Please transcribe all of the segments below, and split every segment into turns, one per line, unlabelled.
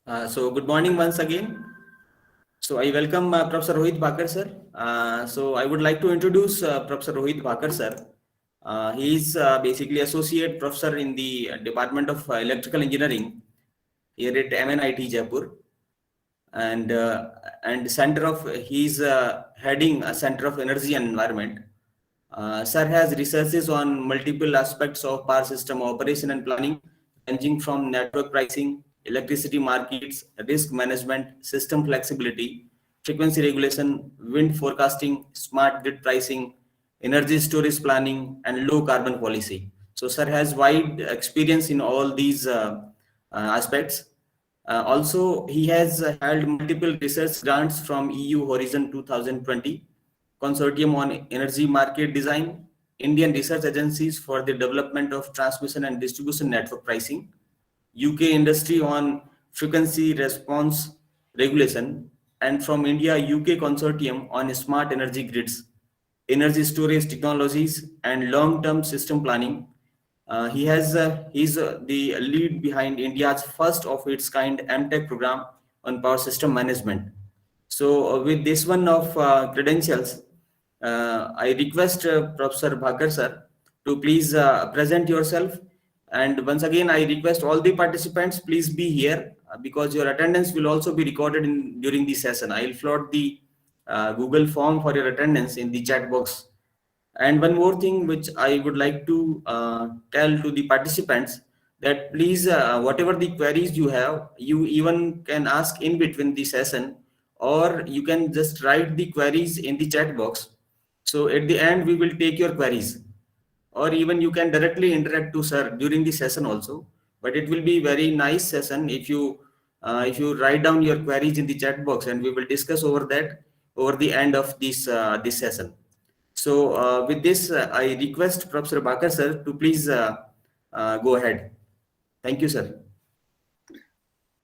So good morning once again. So I welcome Professor Rohit Bhakar sir. So I would like to introduce Professor Rohit Bhakar sir. He is basically associate professor in the Department of Electrical Engineering here at MNIT Jaipur, and center of he's heading a Center of Energy and Environment. Sir has researches on multiple aspects of power system operation and planning, ranging from network pricing, electricity markets, risk management, system flexibility, frequency regulation, wind forecasting, smart grid pricing, energy storage planning, and low carbon policy. So, sir has wide experience in all these aspects. Also, he has held multiple research grants from EU Horizon 2020, Consortium on Energy Market Design, Indian Research Agencies for the Development of Transmission and Distribution Network Pricing, UK Industry on Frequency Response Regulation, and from India UK Consortium on Smart Energy Grids, Energy Storage Technologies, and Long-Term System Planning. He's the lead behind India's first of its kind MTech program on power system management. So with this one of credentials, I request Professor Bhakar sir to please present yourself. And once again, I request all the participants, please be here because your attendance will also be recorded during the session. I'll float the Google form for your attendance in the chat box. And one more thing which I would like to tell to the participants, that please, whatever the queries you have, you even can ask in between the session, or you can just write the queries in the chat box. So at the end, we will take your queries, or even you can directly interact to sir during the session also. But it will be very nice session if you write down your queries in the chat box, and we will discuss over that over the end of this session. So with this, I request Professor Bakar sir to please go ahead. Thank you, sir.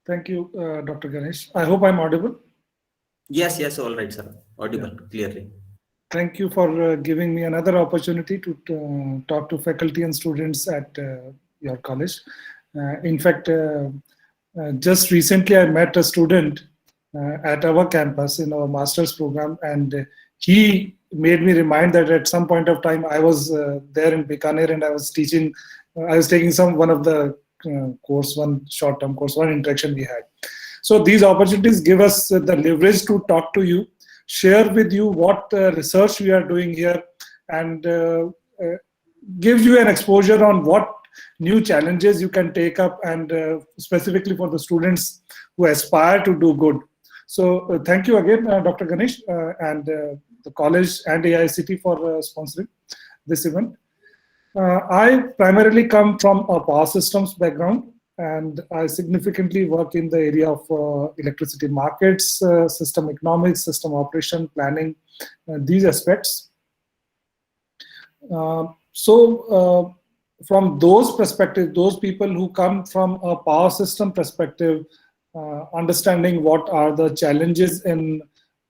Thank you, Dr. Ganesh. I hope I'm audible.
Yes, all right, sir. Audible clearly.
Thank you for giving me another opportunity to talk to faculty and students at your college. In fact, just recently I met a student at our campus in our master's program, and he made me remind that at some point of time I was there in Bikaner and I was teaching, I was taking one of the course, one short-term course, one interaction we had. So these opportunities give us the leverage to talk to you, share with you what research we are doing here, and gives you an exposure on what new challenges you can take up, and specifically for the students who aspire to do good. So thank you again, Dr. Ganesh, and the college and AICT for sponsoring this event. I primarily come from a power systems background, and I significantly work in the area of electricity markets, system economics, system operation, planning, these aspects. From those perspectives, those people who come from a power system perspective, understanding what are the challenges in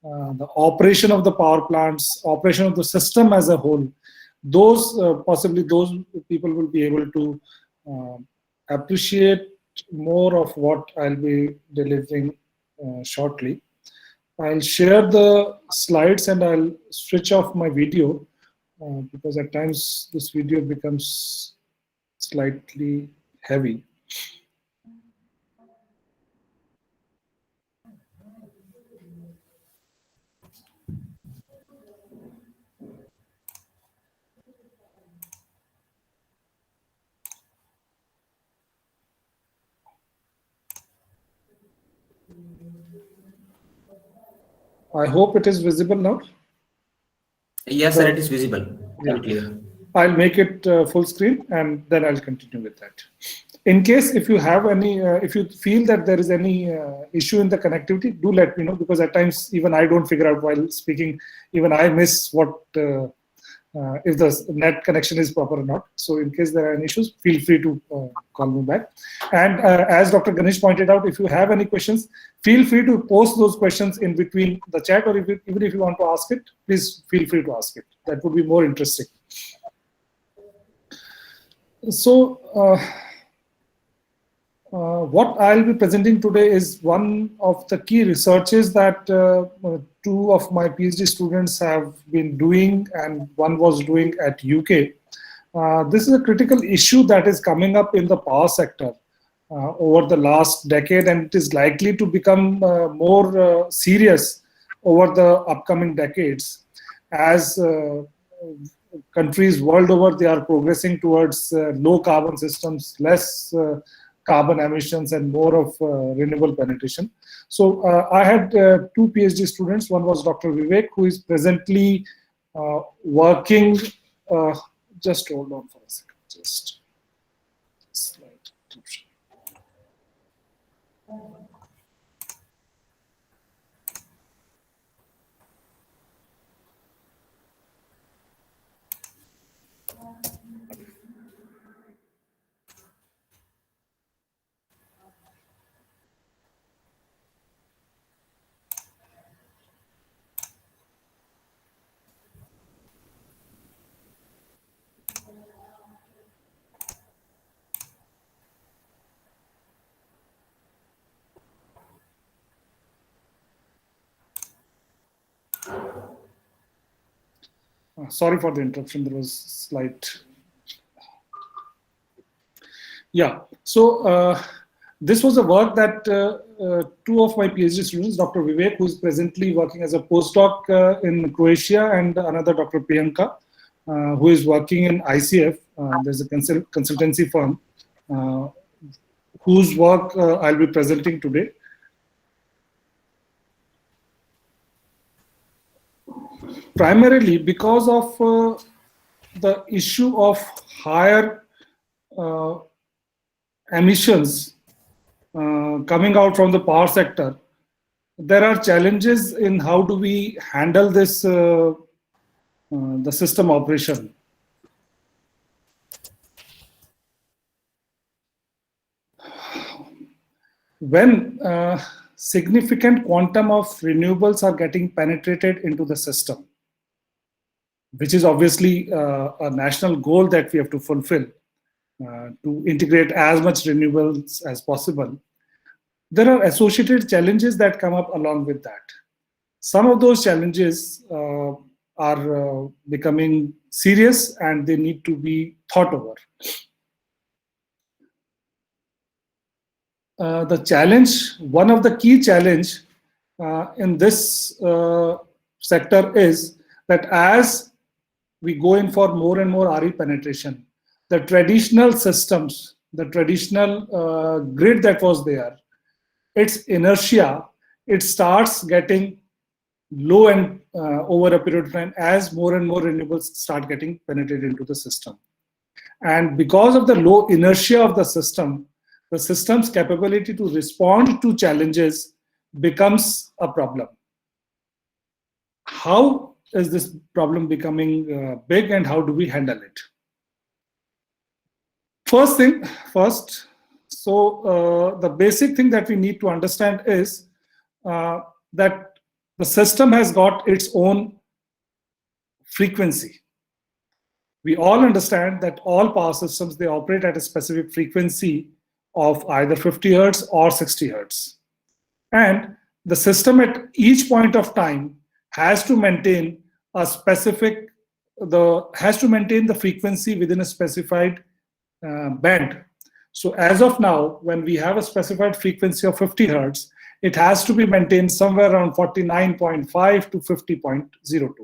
the operation of the power plants, operation of the system as a whole, possibly those people will be able to appreciate more of what I'll be delivering shortly. I'll share the slides and I'll switch off my video because at times this video becomes slightly heavy. I hope it is visible now.
Yes, sir, it is visible.
Yeah.
Clear.
I'll make it full screen and then I'll continue with that. In case if you have any, if you feel that there is any issue in the connectivity, do let me know, because at times even I don't figure out while speaking, even I miss what if the net connection is proper or not. So in case there are any issues, feel free to call me back. And as Dr. Ganesh pointed out, if you have any questions, feel free to post those questions in between the chat, or even if you want to ask it, please feel free to ask it. That would be more interesting. So What I'll be presenting today is one of the key researches that two of my PhD students have been doing, and one was doing at UK. This is a critical issue that is coming up in the power sector over the last decade, and it is likely to become more serious over the upcoming decades as countries world over, they are progressing towards low carbon systems, less carbon emissions, and more of renewable penetration. So I had two PhD students. One was Dr. Vivek, who is presently working. Just hold on for a second. Just slide. Sorry for the interruption. There was slight. Yeah. So this was a work that two of my PhD students, Dr. Vivek, who is presently working as a postdoc in Croatia, and another Dr. Priyanka, who is working in ICF. There's a consultancy firm whose work I'll be presenting today. Primarily because of the issue of higher emissions coming out from the power sector, there are challenges in how do we handle this, the system operation. When significant quantum of renewables are getting penetrated into the system, which is obviously a national goal that we have to fulfill, to integrate as much renewables as possible, there are associated challenges that come up along with that. Some of those challenges are becoming serious, and they need to be thought over. The challenge, one of the key challenge in this sector is that as we go in for more and more RE penetration, the traditional systems, the traditional grid that was there, its inertia, it starts getting low and over a period of time as more and more renewables start getting penetrated into the system. And because of the low inertia of the system's capability to respond to challenges becomes a problem. How is this problem becoming big, and how do we handle it? First, so the basic thing that we need to understand is that the system has got its own frequency. We all understand that all power systems, they operate at a specific frequency of either 50 hertz or 60 hertz. And the system at each point of time has to maintain a specific, has to maintain the frequency within a specified band. So as of now, when we have a specified frequency of 50 hertz, it has to be maintained somewhere around 49.5 to 50.02.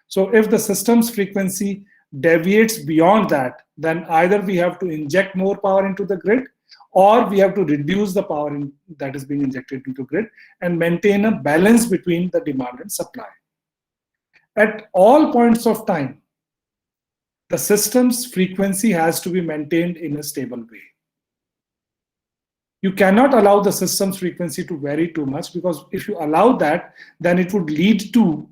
So if the system's frequency deviates beyond that, then either we have to inject more power into the grid, or we have to reduce the power that is being injected into the grid and maintain a balance between the demand and supply. At all points of time, the system's frequency has to be maintained in a stable way. You cannot allow the system's frequency to vary too much, because if you allow that, then it would lead to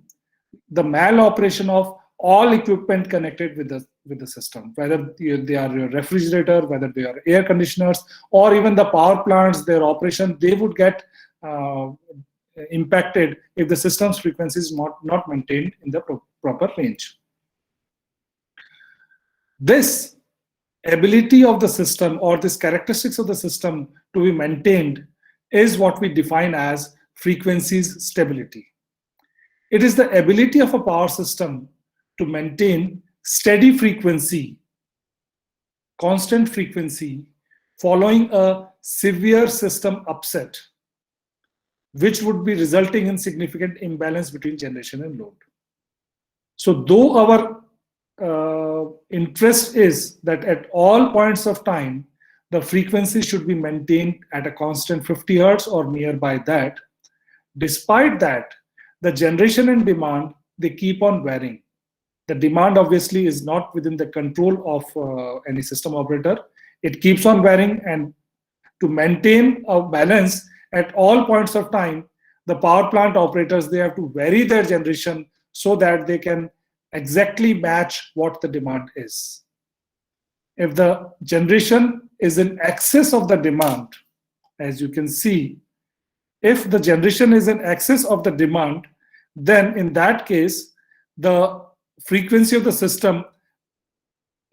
the maloperation of all equipment connected with the system, whether they are your refrigerator, whether they are air conditioners, or even the power plants, their operation, they would get impacted if the system's frequency is not maintained in the proper range. This ability of the system or this characteristics of the system to be maintained is what we define as frequencies stability. It is the ability of a power system to maintain steady frequency, constant frequency, following a severe system upset, which would be resulting in significant imbalance between generation and load. So though our interest is that at all points of time, the frequency should be maintained at a constant 50 hertz or nearby that, despite that, the generation and demand, they keep on varying. The demand obviously is not within the control of any system operator. It keeps on varying, and to maintain a balance at all points of time, the power plant operators, they have to vary their generation so that they can exactly match what the demand is. If the generation is in excess of the demand, as you can see, if the generation is in excess of the demand, then in that case, the frequency of the system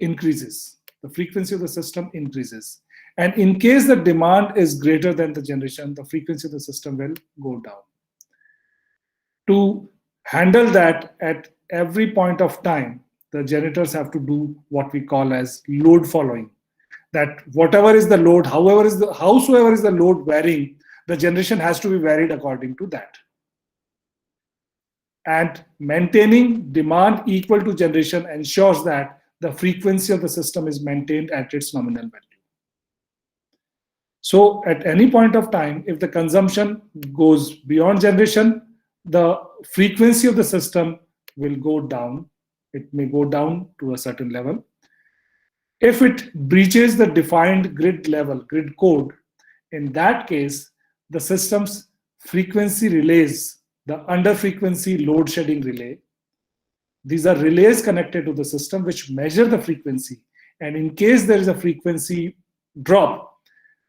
increases. The frequency of the system increases. And in case the demand is greater than the generation, the frequency of the system will go down. To handle that at every point of time, the generators have to do what we call as load following. That whatever is the load, howsoever is the load varying, the generation has to be varied according to that. And maintaining demand equal to generation ensures that the frequency of the system is maintained at its nominal value. So at any point of time, if the consumption goes beyond generation, the frequency of the system will go down. It may go down to a certain level. If it breaches the defined grid level, grid code, in that case, the system's frequency relays, the under frequency load shedding relay, these are relays connected to the system which measure the frequency. And in case there is a frequency drop,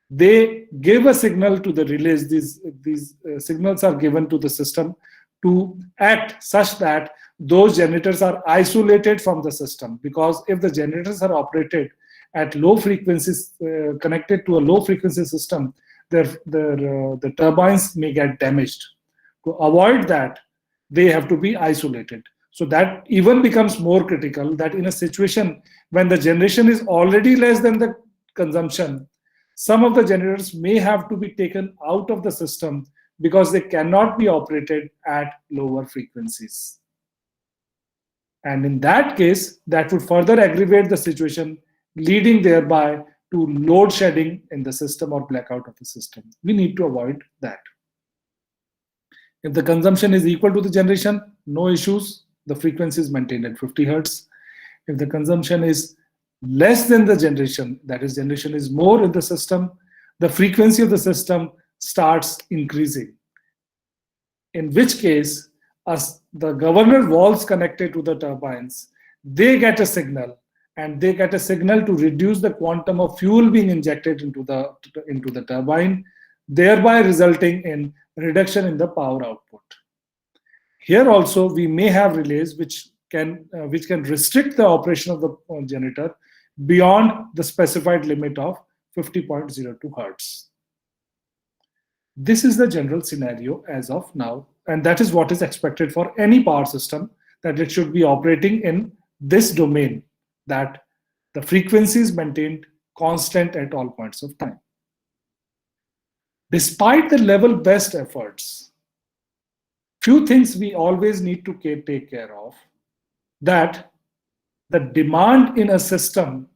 they give a signal to the relays. These signals are given to the system to act such that those generators are isolated from the system. Because if the generators are operated at low frequencies, connected to a low frequency system, the turbines may get damaged. To avoid that, they have to be isolated. So that even becomes more critical, that in a situation when the generation is already less than the consumption, some of the generators may have to be taken out of the system because they cannot be operated at lower frequencies. And in that case, that would further aggravate the situation, leading thereby to load shedding in the system or blackout of the system. We need to avoid that. If the consumption is equal to the generation, no issues. The frequency is maintained at 50 hertz. If the consumption is less than the generation, that is, generation is more in the system, the frequency of the system starts increasing. In which case, as the governor valves connected to the turbines, they get a signal, and they get a signal to reduce the quantum of fuel being injected into the turbine, thereby resulting in reduction in the power output. Here also, we may have relays which can restrict the operation of the generator beyond the specified limit of 50.02 hertz. This is the general scenario as of now, and that is what is expected for any power system, that it should be operating in this domain, that the frequency is maintained constant at all points of time. Despite the level best efforts, few things we always need to take care of, that the demand in a system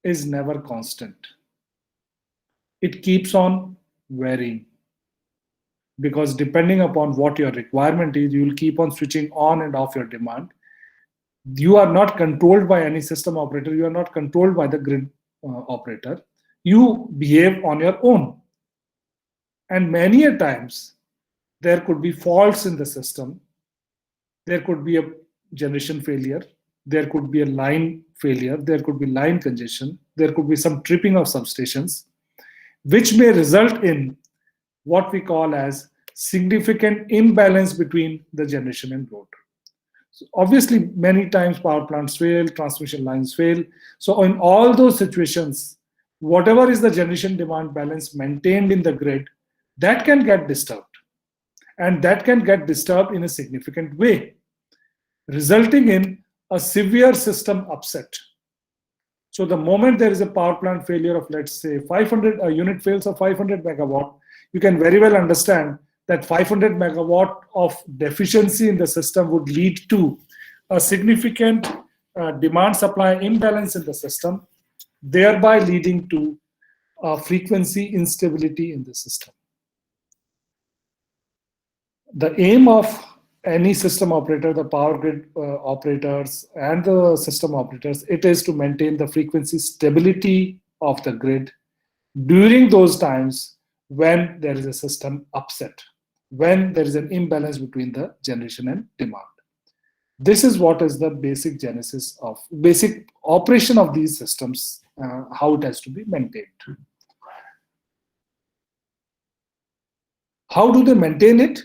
is never constant. It keeps on varying, because depending upon what your requirement is, you will keep on switching on and off your demand. You are not controlled by any system operator. You are not controlled by the grid operator. You behave on your own. And many a times, there could be faults in the system. There could be a generation failure. There could be a line failure. There could be line congestion. There could be some tripping of substations, which may result in what we call as significant imbalance between the generation and load. So obviously, many times power plants fail, transmission lines fail. So in all those situations, whatever is the generation demand balance maintained in the grid, that can get disturbed. And that can get disturbed in a significant way, resulting in a severe system upset. So the moment there is a power plant failure of, let's say, 500, a unit fails of 500 megawatt, you can very well understand that 500 megawatt of deficiency in the system would lead to a significant demand supply imbalance in the system, thereby leading to frequency instability in the system. The aim of any system operator, the power grid operators and the system operators, it is to maintain the frequency stability of the grid during those times when there is a system upset, when there is an imbalance between the generation and demand. This is what is the basic genesis of basic operation of these systems, how it has to be maintained. How do they maintain it?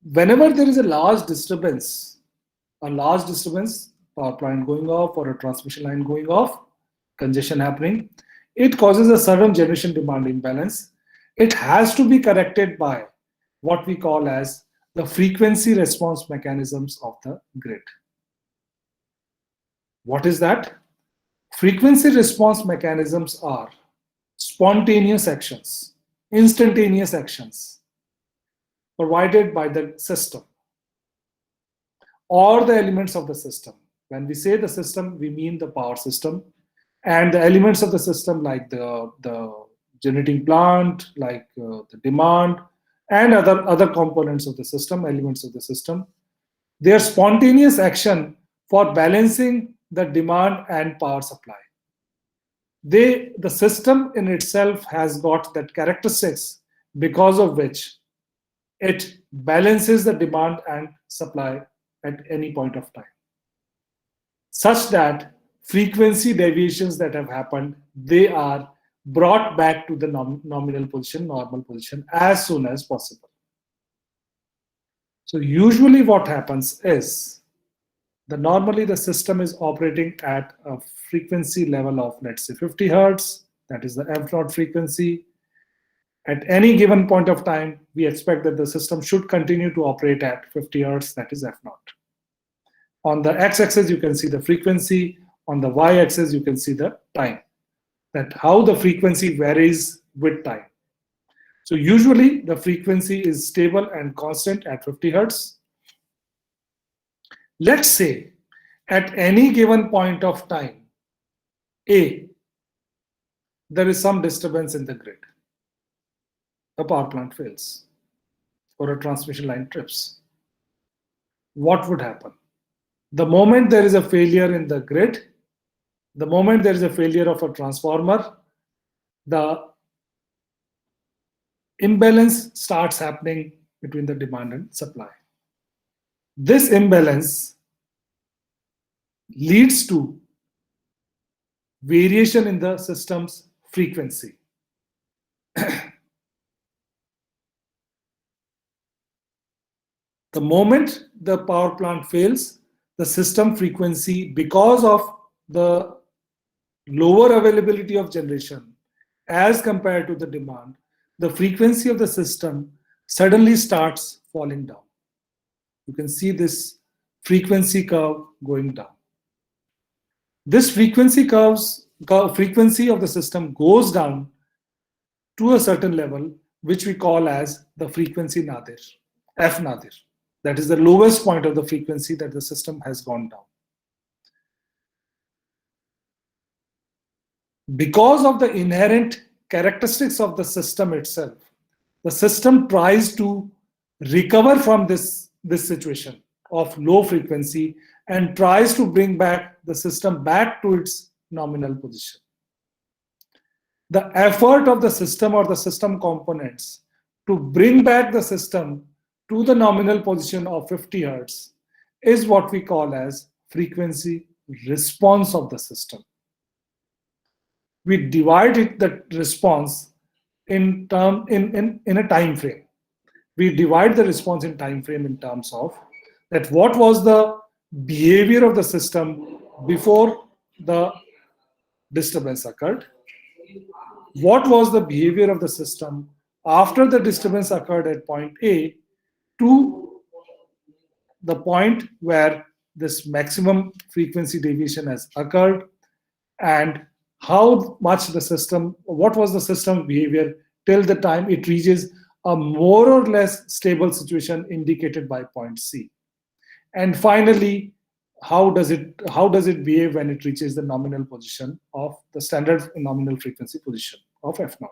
Whenever there is a large disturbance, power plant going off or a transmission line going off, congestion happening, it causes a sudden generation demand imbalance. It has to be corrected by what we call as the frequency response mechanisms of the grid. What is that? Frequency response mechanisms are spontaneous actions, instantaneous actions provided by the system or the elements of the system. When we say the system, we mean the power system and the elements of the system like the generating plant, like the demand and other components of the system, elements of the system. Their spontaneous action for balancing the demand and power supply. The system in itself has got that characteristics because of which it balances the demand and supply at any point of time, such that frequency deviations that have happened, they are brought back to the nominal position, normal position as soon as possible. So usually what happens is normally the system is operating at a frequency level of, let's say, 50 hertz, that is the F0 frequency. At any given point of time, we expect that the system should continue to operate at 50 hertz, that is F0. On the x-axis, you can see the frequency. On the y-axis, you can see the time, that how the frequency varies with time. So usually the frequency is stable and constant at 50 hertz. Let's say at any given point of time, A, there is some disturbance in the grid. A power plant fails or a transmission line trips. What would happen? The moment there is a failure in the grid, the moment there is a failure of a transformer, the imbalance starts happening between the demand and supply. This imbalance leads to variation in the system's frequency. The moment the power plant fails, the system frequency, because of the lower availability of generation as compared to the demand, the frequency of the system suddenly starts falling down. You can see this frequency curve going down. This frequency frequency of the system goes down to a certain level, which we call as the frequency nadir, F nadir. That is the lowest point of the frequency that the system has gone down. Because of the inherent characteristics of the system itself, the system tries to recover from this situation of low frequency and tries to bring back the system back to its nominal position. The effort of the system or the system components to bring back the system to the nominal position of 50 hertz is what we call as frequency response of the system. We divide the response in a time frame. we divide the response in time frame in terms of that what was the behavior of the system before the disturbance occurred, what was the behavior of the system after the disturbance occurred at point A to the point where this maximum frequency deviation has occurred, and how much the system, what was the system behavior till the time it reaches a more or less stable situation indicated by point C. And finally, how does it behave when it reaches the nominal position of the standard nominal frequency position of F naught.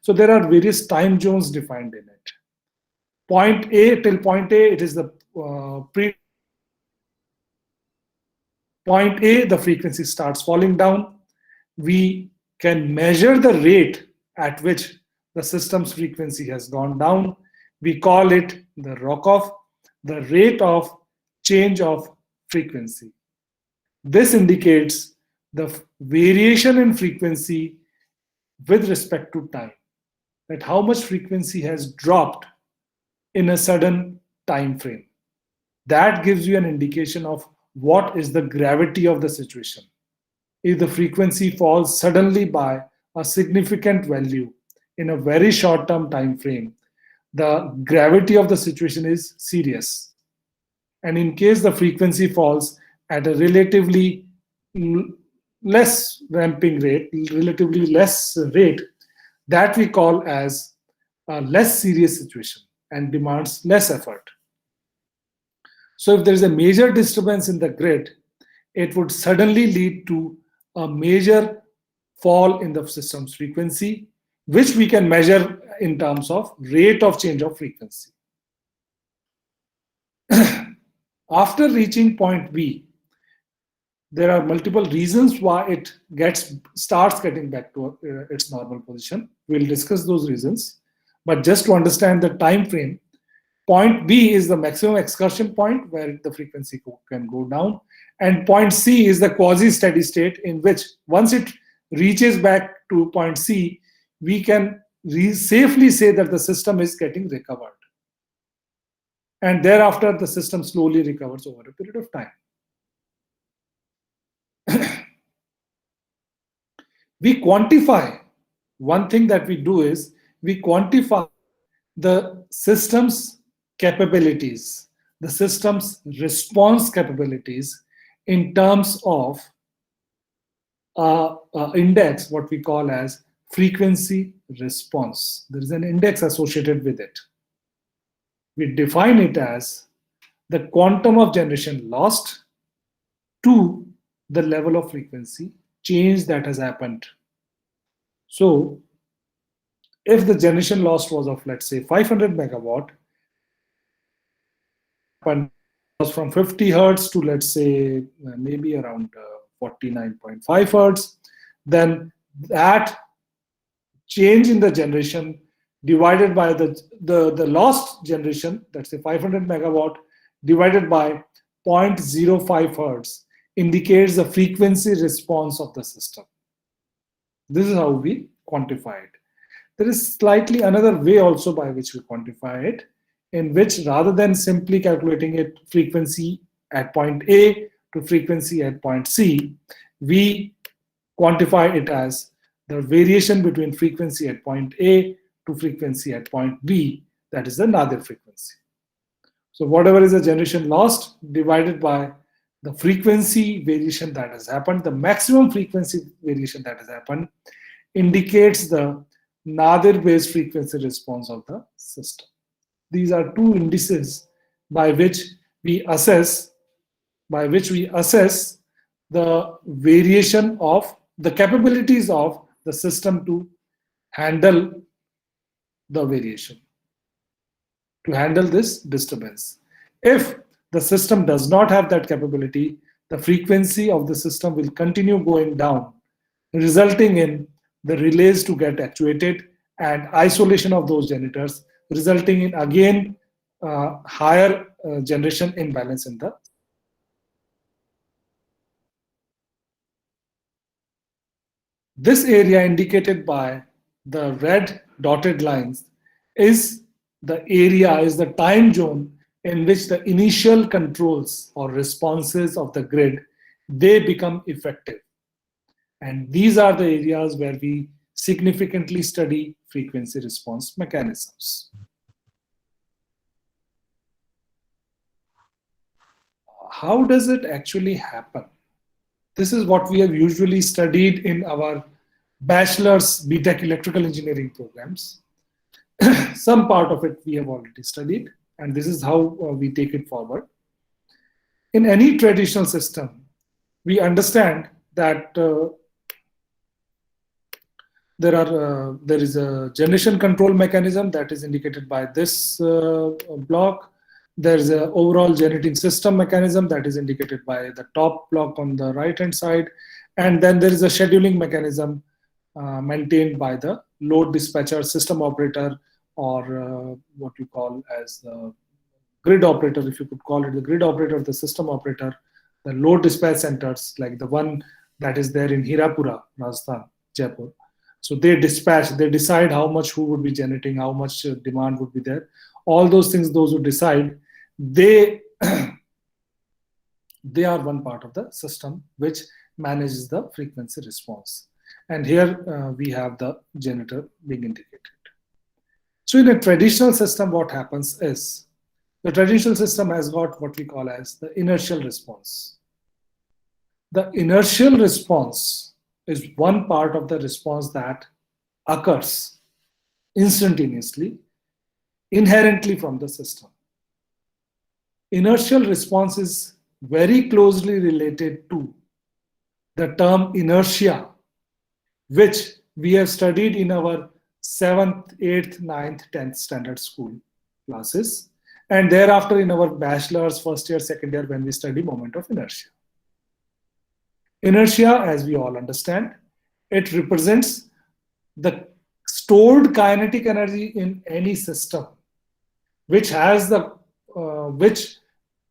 So there are various time zones defined in it. Point A till point A, it is the pre point A, the frequency starts falling down. We can measure the rate at which the system's frequency has gone down. We call it the ROC-off, the rate of change of frequency. This indicates the variation in frequency with respect to time, that how much frequency has dropped in a sudden time frame. That gives you an indication of what is the gravity of the situation. If the frequency falls suddenly by a significant value in a very short-term time frame, the gravity of the situation is serious. And in case the frequency falls at a relatively less ramping rate, relatively less rate, that we call as a less serious situation and demands less effort. So if there is a major disturbance in the grid, it would suddenly lead to a major fall in the system's frequency, which we can measure in terms of rate of change of frequency. After reaching point B, there are multiple reasons why it starts getting back to its normal position. We'll discuss those reasons. But just to understand the time frame, point B is the maximum excursion point where the frequency can go down. And point C is the quasi-steady state in which once it reaches back to point C, we can safely say that the system is getting recovered. And thereafter, the system slowly recovers over a period of time. We quantify, one thing that we do is we quantify the system's capabilities, the system's response capabilities in terms of index, what we call as frequency response. There is an index associated with it. We define it as the quantum of generation lost to the level of frequency change that has happened. So if the generation lost was of, let's say, 500 megawatt, was from 50 hertz to, let's say, maybe around 49.5 hertz, then that change in the generation divided by the lost generation, let's say 500 megawatt, divided by 0.05 hertz, indicates the frequency response of the system. This is how we quantify it. There is slightly another way also by which we quantify it, in which rather than simply calculating it frequency at point A to frequency at point C, we quantify it as the variation between frequency at point A to frequency at point B, that is the Nadir frequency. So whatever is the generation lost divided by the frequency variation that has happened, the maximum frequency variation that has happened, indicates the Nadir-based frequency response of the system. These are two indices by which we assess the variation of the capabilities of the system to handle the variation, to handle this disturbance. If the system does not have that capability, the frequency of the system will continue going down, resulting in the relays to get actuated and isolation of those generators, resulting in again higher generation imbalance in the. This area indicated by the red dotted lines is the area, is the time zone in which the initial controls or responses of the grid, they become effective. And these are the areas where we significantly study frequency response mechanisms. How does it actually happen? This is what we have usually studied in our bachelor's BTech electrical engineering programs. Some part of it we have already studied, and this is how we take it forward. In any traditional system, we understand that there is a generation control mechanism that is indicated by this block. There is an overall generating system mechanism that is indicated by the top block on the right hand side, and then there is a scheduling mechanism maintained by the load dispatcher, system operator, or what you call as the grid operator, if you could call it the grid operator, the system operator, the load dispatch centers like the one that is there in Hirapura, Rajasthan, Jaipur. So they dispatch, they decide how much who would be generating, how much demand would be there. All those things, those who decide, they they are one part of the system which manages the frequency response. And here we have the generator being indicated. So in a traditional system, what happens is the traditional system has got what we call as the inertial response. The inertial response is one part of the response that occurs instantaneously, inherently from the system. Inertial response is very closely related to the term inertia, which we have studied in our 7th, 8th, 9th, 10th standard school classes, and thereafter in our bachelor's first year, second year, when we study moment of inertia. Inertia, as we all understand, it represents the stored kinetic energy in any system, which has the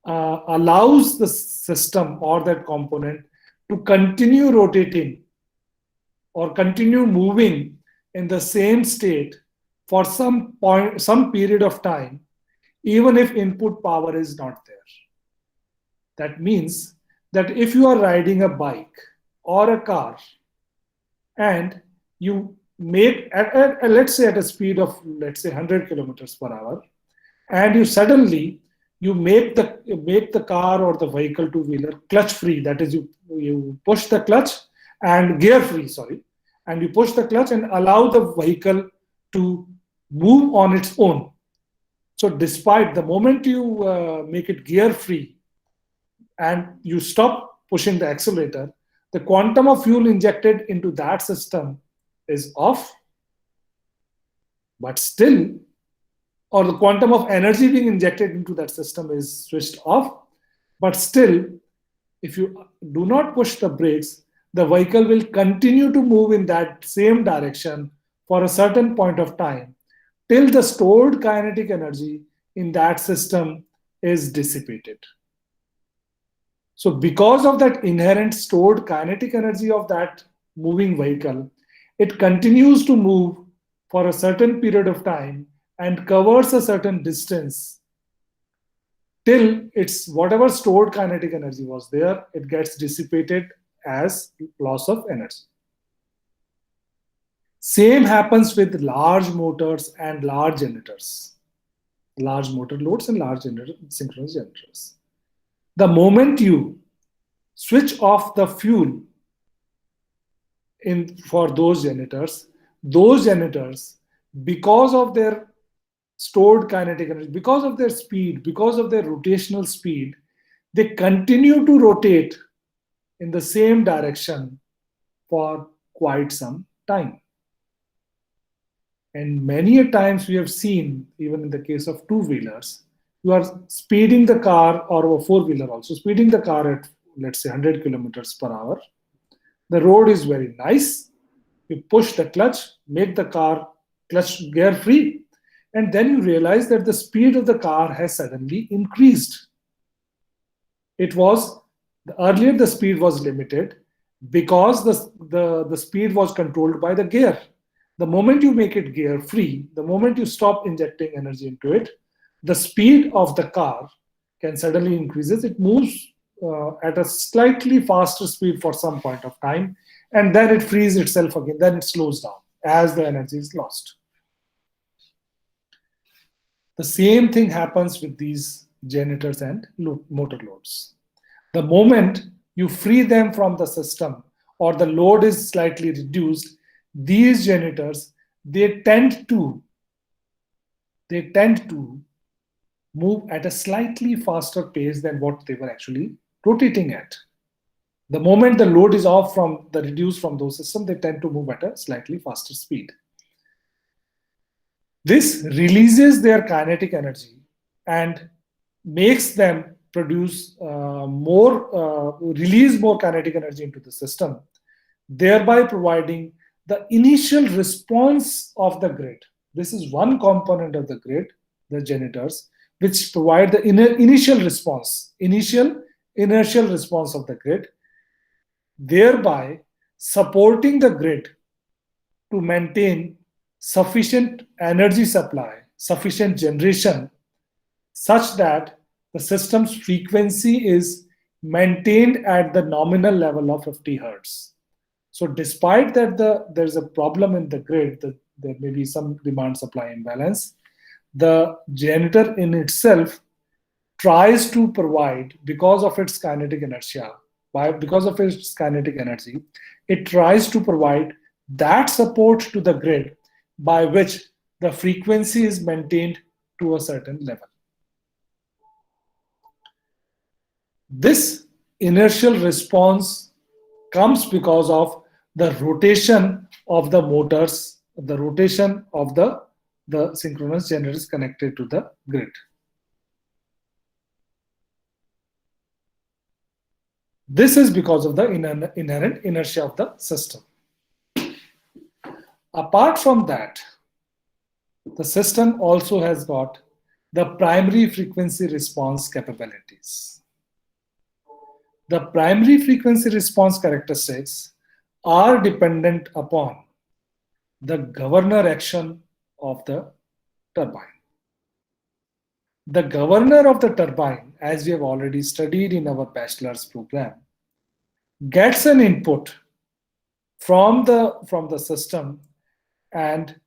allows the system or that component to continue rotating or continue moving in the same state for some period of time, even if input power is not there. That means that if you are riding a bike or a car and you make let's say at a speed of 100 kilometers per hour, and you suddenly make the car or the vehicle, two-wheeler, clutch free, that is you push the clutch and gear free, and you push the clutch and allow the vehicle to move on its own. So despite the moment you make it gear free and you stop pushing the accelerator, the quantum of fuel injected into that system is off, but still, or the quantum of energy being injected into that system is switched off, but still, if you do not push the brakes, the vehicle will continue to move in that same direction for a certain point of time till the stored kinetic energy in that system is dissipated. So because of that inherent stored kinetic energy of that moving vehicle, it continues to move for a certain period of time and covers a certain distance till it's whatever stored kinetic energy was there, it gets dissipated as loss of energy. Same happens with large motors and large generators, large motor loads and large synchronous generators. The moment you switch off the fuel for those generators, because of their stored kinetic energy, because of their speed, because of their rotational speed, they continue to rotate in the same direction for quite some time. And many a times we have seen, even in the case of two-wheelers, you are speeding the car, or a four-wheeler also, speeding the car at, let's say, 100 kilometers per hour. The road is very nice. You push the clutch, make the car clutch gear free, and then you realize that the speed of the car has suddenly increased. It was, earlier the speed was limited because the speed was controlled by the gear. The moment you make it gear free, the moment you stop injecting energy into it, the speed of the car can suddenly increases. It moves at a slightly faster speed for some point of time, and then it frees itself again. Then it slows down as the energy is lost. The same thing happens with these generators and motor loads. The moment you free them from the system or the load is slightly reduced, these generators, they tend to move at a slightly faster pace than what they were actually rotating at. The moment the load is off from the reduced from those systems, they tend to move at a slightly faster speed. This releases their kinetic energy and makes them release more kinetic energy into the system, thereby providing the initial response of the grid. This is one component of the grid, the generators, which provide the initial inertial response of the grid, thereby supporting the grid to maintain sufficient energy supply, sufficient generation, such that the system's frequency is maintained at the nominal level of 50 hertz. So despite that there's a problem in the grid, there may be some demand-supply imbalance, the generator in itself tries to provide, because of its kinetic inertia, because of its kinetic energy, it tries to provide that support to the grid by which the frequency is maintained to a certain level. This inertial response comes because of the rotation of the motors, the rotation of the synchronous generators connected to the grid. This is because of the inherent inertia of the system. Apart from that, the system also has got the primary frequency response capabilities. The primary frequency response characteristics are dependent upon the governor action of the turbine. The governor of the turbine, as we have already studied in our bachelor's program, gets an input from the system, and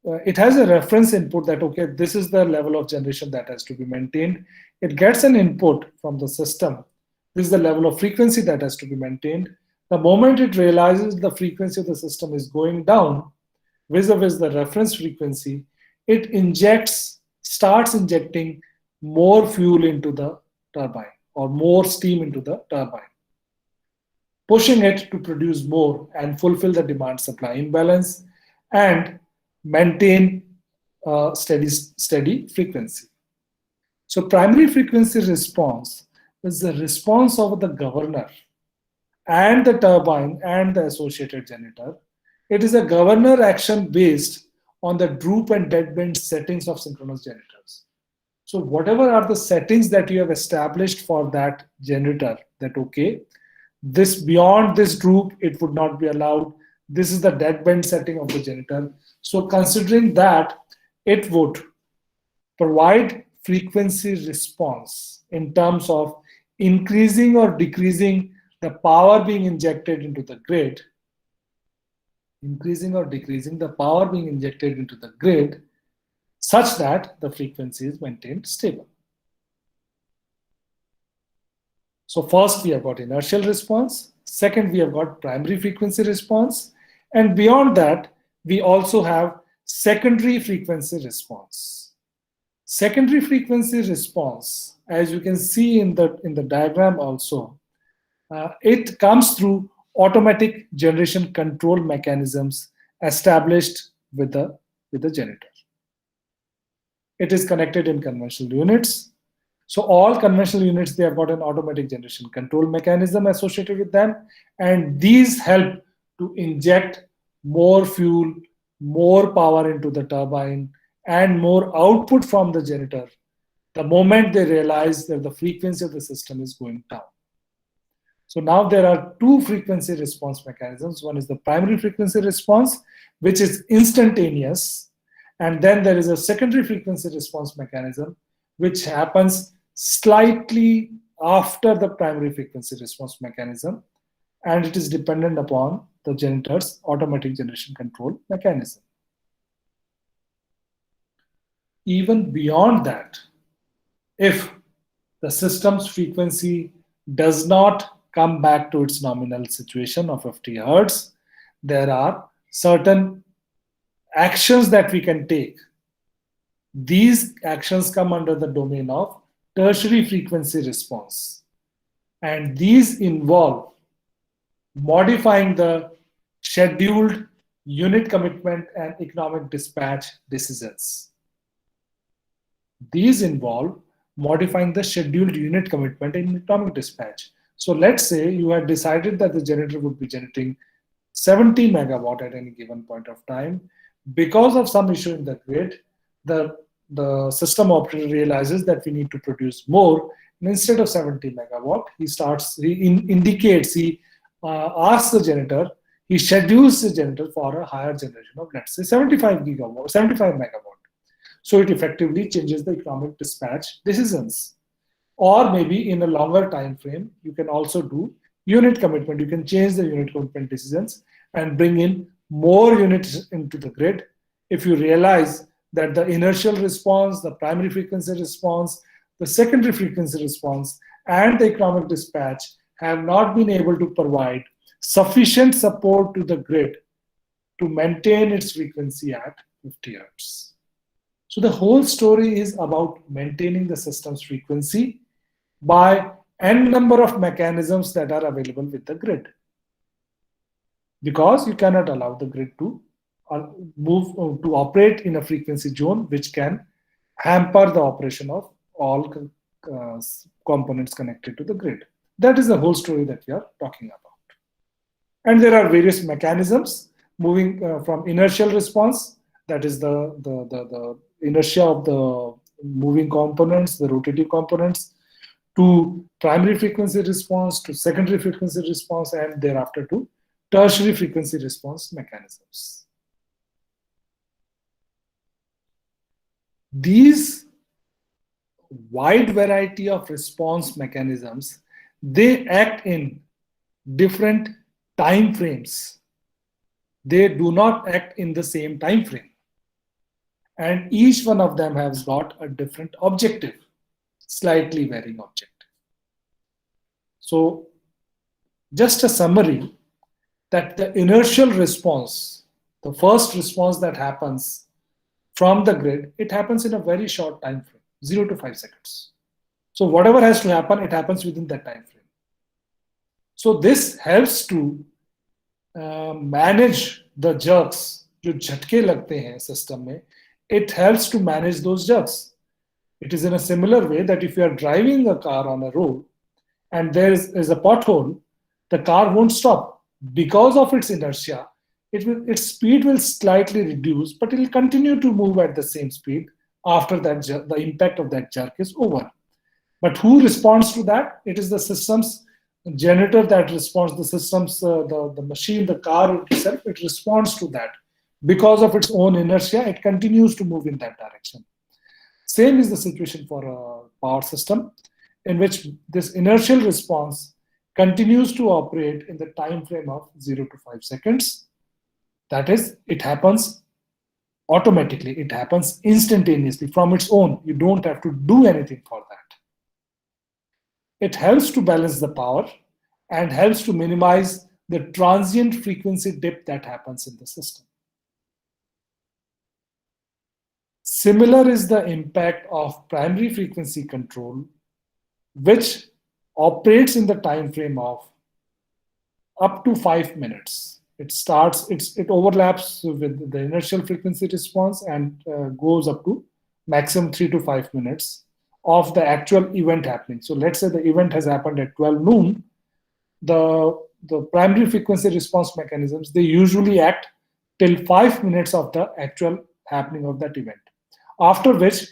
it has a reference input that, okay, this is the level of generation that has to be maintained. It gets an input from the system. This is the level of frequency that has to be maintained. The moment it realizes the frequency of the system is going down vis-a-vis the reference frequency, it starts injecting more fuel into the turbine or more steam into the turbine, pushing it to produce more and fulfill the demand-supply imbalance and maintain a steady frequency. So primary frequency response is the response of the governor and the turbine and the associated generator. It is a governor action based on the droop and deadband settings of synchronous generators. So whatever are the settings that you have established for that generator, that okay, this beyond this droop, it would not be allowed. This is the deadband setting of the generator. So considering that, it would provide frequency response in terms of increasing or decreasing the power being injected into the grid, increasing or decreasing the power being injected into the grid, such that the frequency is maintained stable. So first we have got inertial response, second we have got primary frequency response, and beyond that we also have secondary frequency response. Secondary frequency response, as you can see in the diagram also, it comes through automatic generation control mechanisms established with the generator. It is connected in conventional units. So all conventional units, they have got an automatic generation control mechanism associated with them, and these help to inject more fuel, more power into the turbine, and more output from the generator the moment they realize that the frequency of the system is going down. So now there are two frequency response mechanisms. One is the primary frequency response, which is instantaneous. And then there is a secondary frequency response mechanism, which happens slightly after the primary frequency response mechanism. And it is dependent upon the generator's automatic generation control mechanism. Even beyond that, if the system's frequency does not come back to its nominal situation of 50 Hertz, there are certain actions that we can take. These actions come under the domain of tertiary frequency response. And these involve modifying the scheduled unit commitment and economic dispatch decisions. These involve modifying the scheduled unit commitment and economic dispatch. So let's say you had decided that the generator would be generating 70 megawatt at any given point of time. Because of some issue in the grid, the system operator realizes that we need to produce more. And instead of 70 megawatt, he asks the generator, he schedules the generator for a higher generation of, let's say, 75 megawatt. So it effectively changes the economic dispatch decisions. Or maybe in a longer time frame, you can also do unit commitment. You can change the unit commitment decisions and bring in more units into the grid. If you realize that the inertial response, the primary frequency response, the secondary frequency response, and the economic dispatch have not been able to provide sufficient support to the grid to maintain its frequency at 50 Hertz. So the whole story is about maintaining the system's frequency by n number of mechanisms that are available with the grid. Because you cannot allow the grid to operate in a frequency zone which can hamper the operation of all components connected to the grid. That is the whole story that we are talking about. And there are various mechanisms moving from inertial response, that is the inertia of the moving components, the rotative components, to primary frequency response, to secondary frequency response, and thereafter to tertiary frequency response mechanisms. These wide variety of response mechanisms, they act in different time frames. They do not act in the same time frame. And each one of them has got a different objective, slightly varying objective. So just a summary, that the inertial response, the first response that happens from the grid, it happens in a very short time frame, 0 to 5 seconds. So whatever has to happen, it happens within that time frame. So this helps to manage the jerks, जो झटके लगते हैं system में, it helps to manage those jerks. It is in a similar way that if you are driving a car on a road and there is a pothole, the car won't stop. Because of its inertia, its speed will slightly reduce, but it will continue to move at the same speed after that the impact of that jerk is over. But who responds to that? It is the system's generator that responds, the system's, the machine, the car itself, it responds to that. Because of its own inertia, it continues to move in that direction. Same is the situation for a power system, in which this inertial response continues to operate in the time frame of 0 to 5 seconds. That is, it happens automatically. It happens instantaneously from its own. You don't have to do anything for that. It helps to balance the power and helps to minimize the transient frequency dip that happens in the system. Similar is the impact of primary frequency control, which operates in the time frame of up to 5 minutes. It overlaps with the inertial frequency response and goes up to maximum 3 to 5 minutes of the actual event happening. So let's say the event has happened at 12 noon. The primary frequency response mechanisms, they usually act till 5 minutes of the actual happening of that event. After which,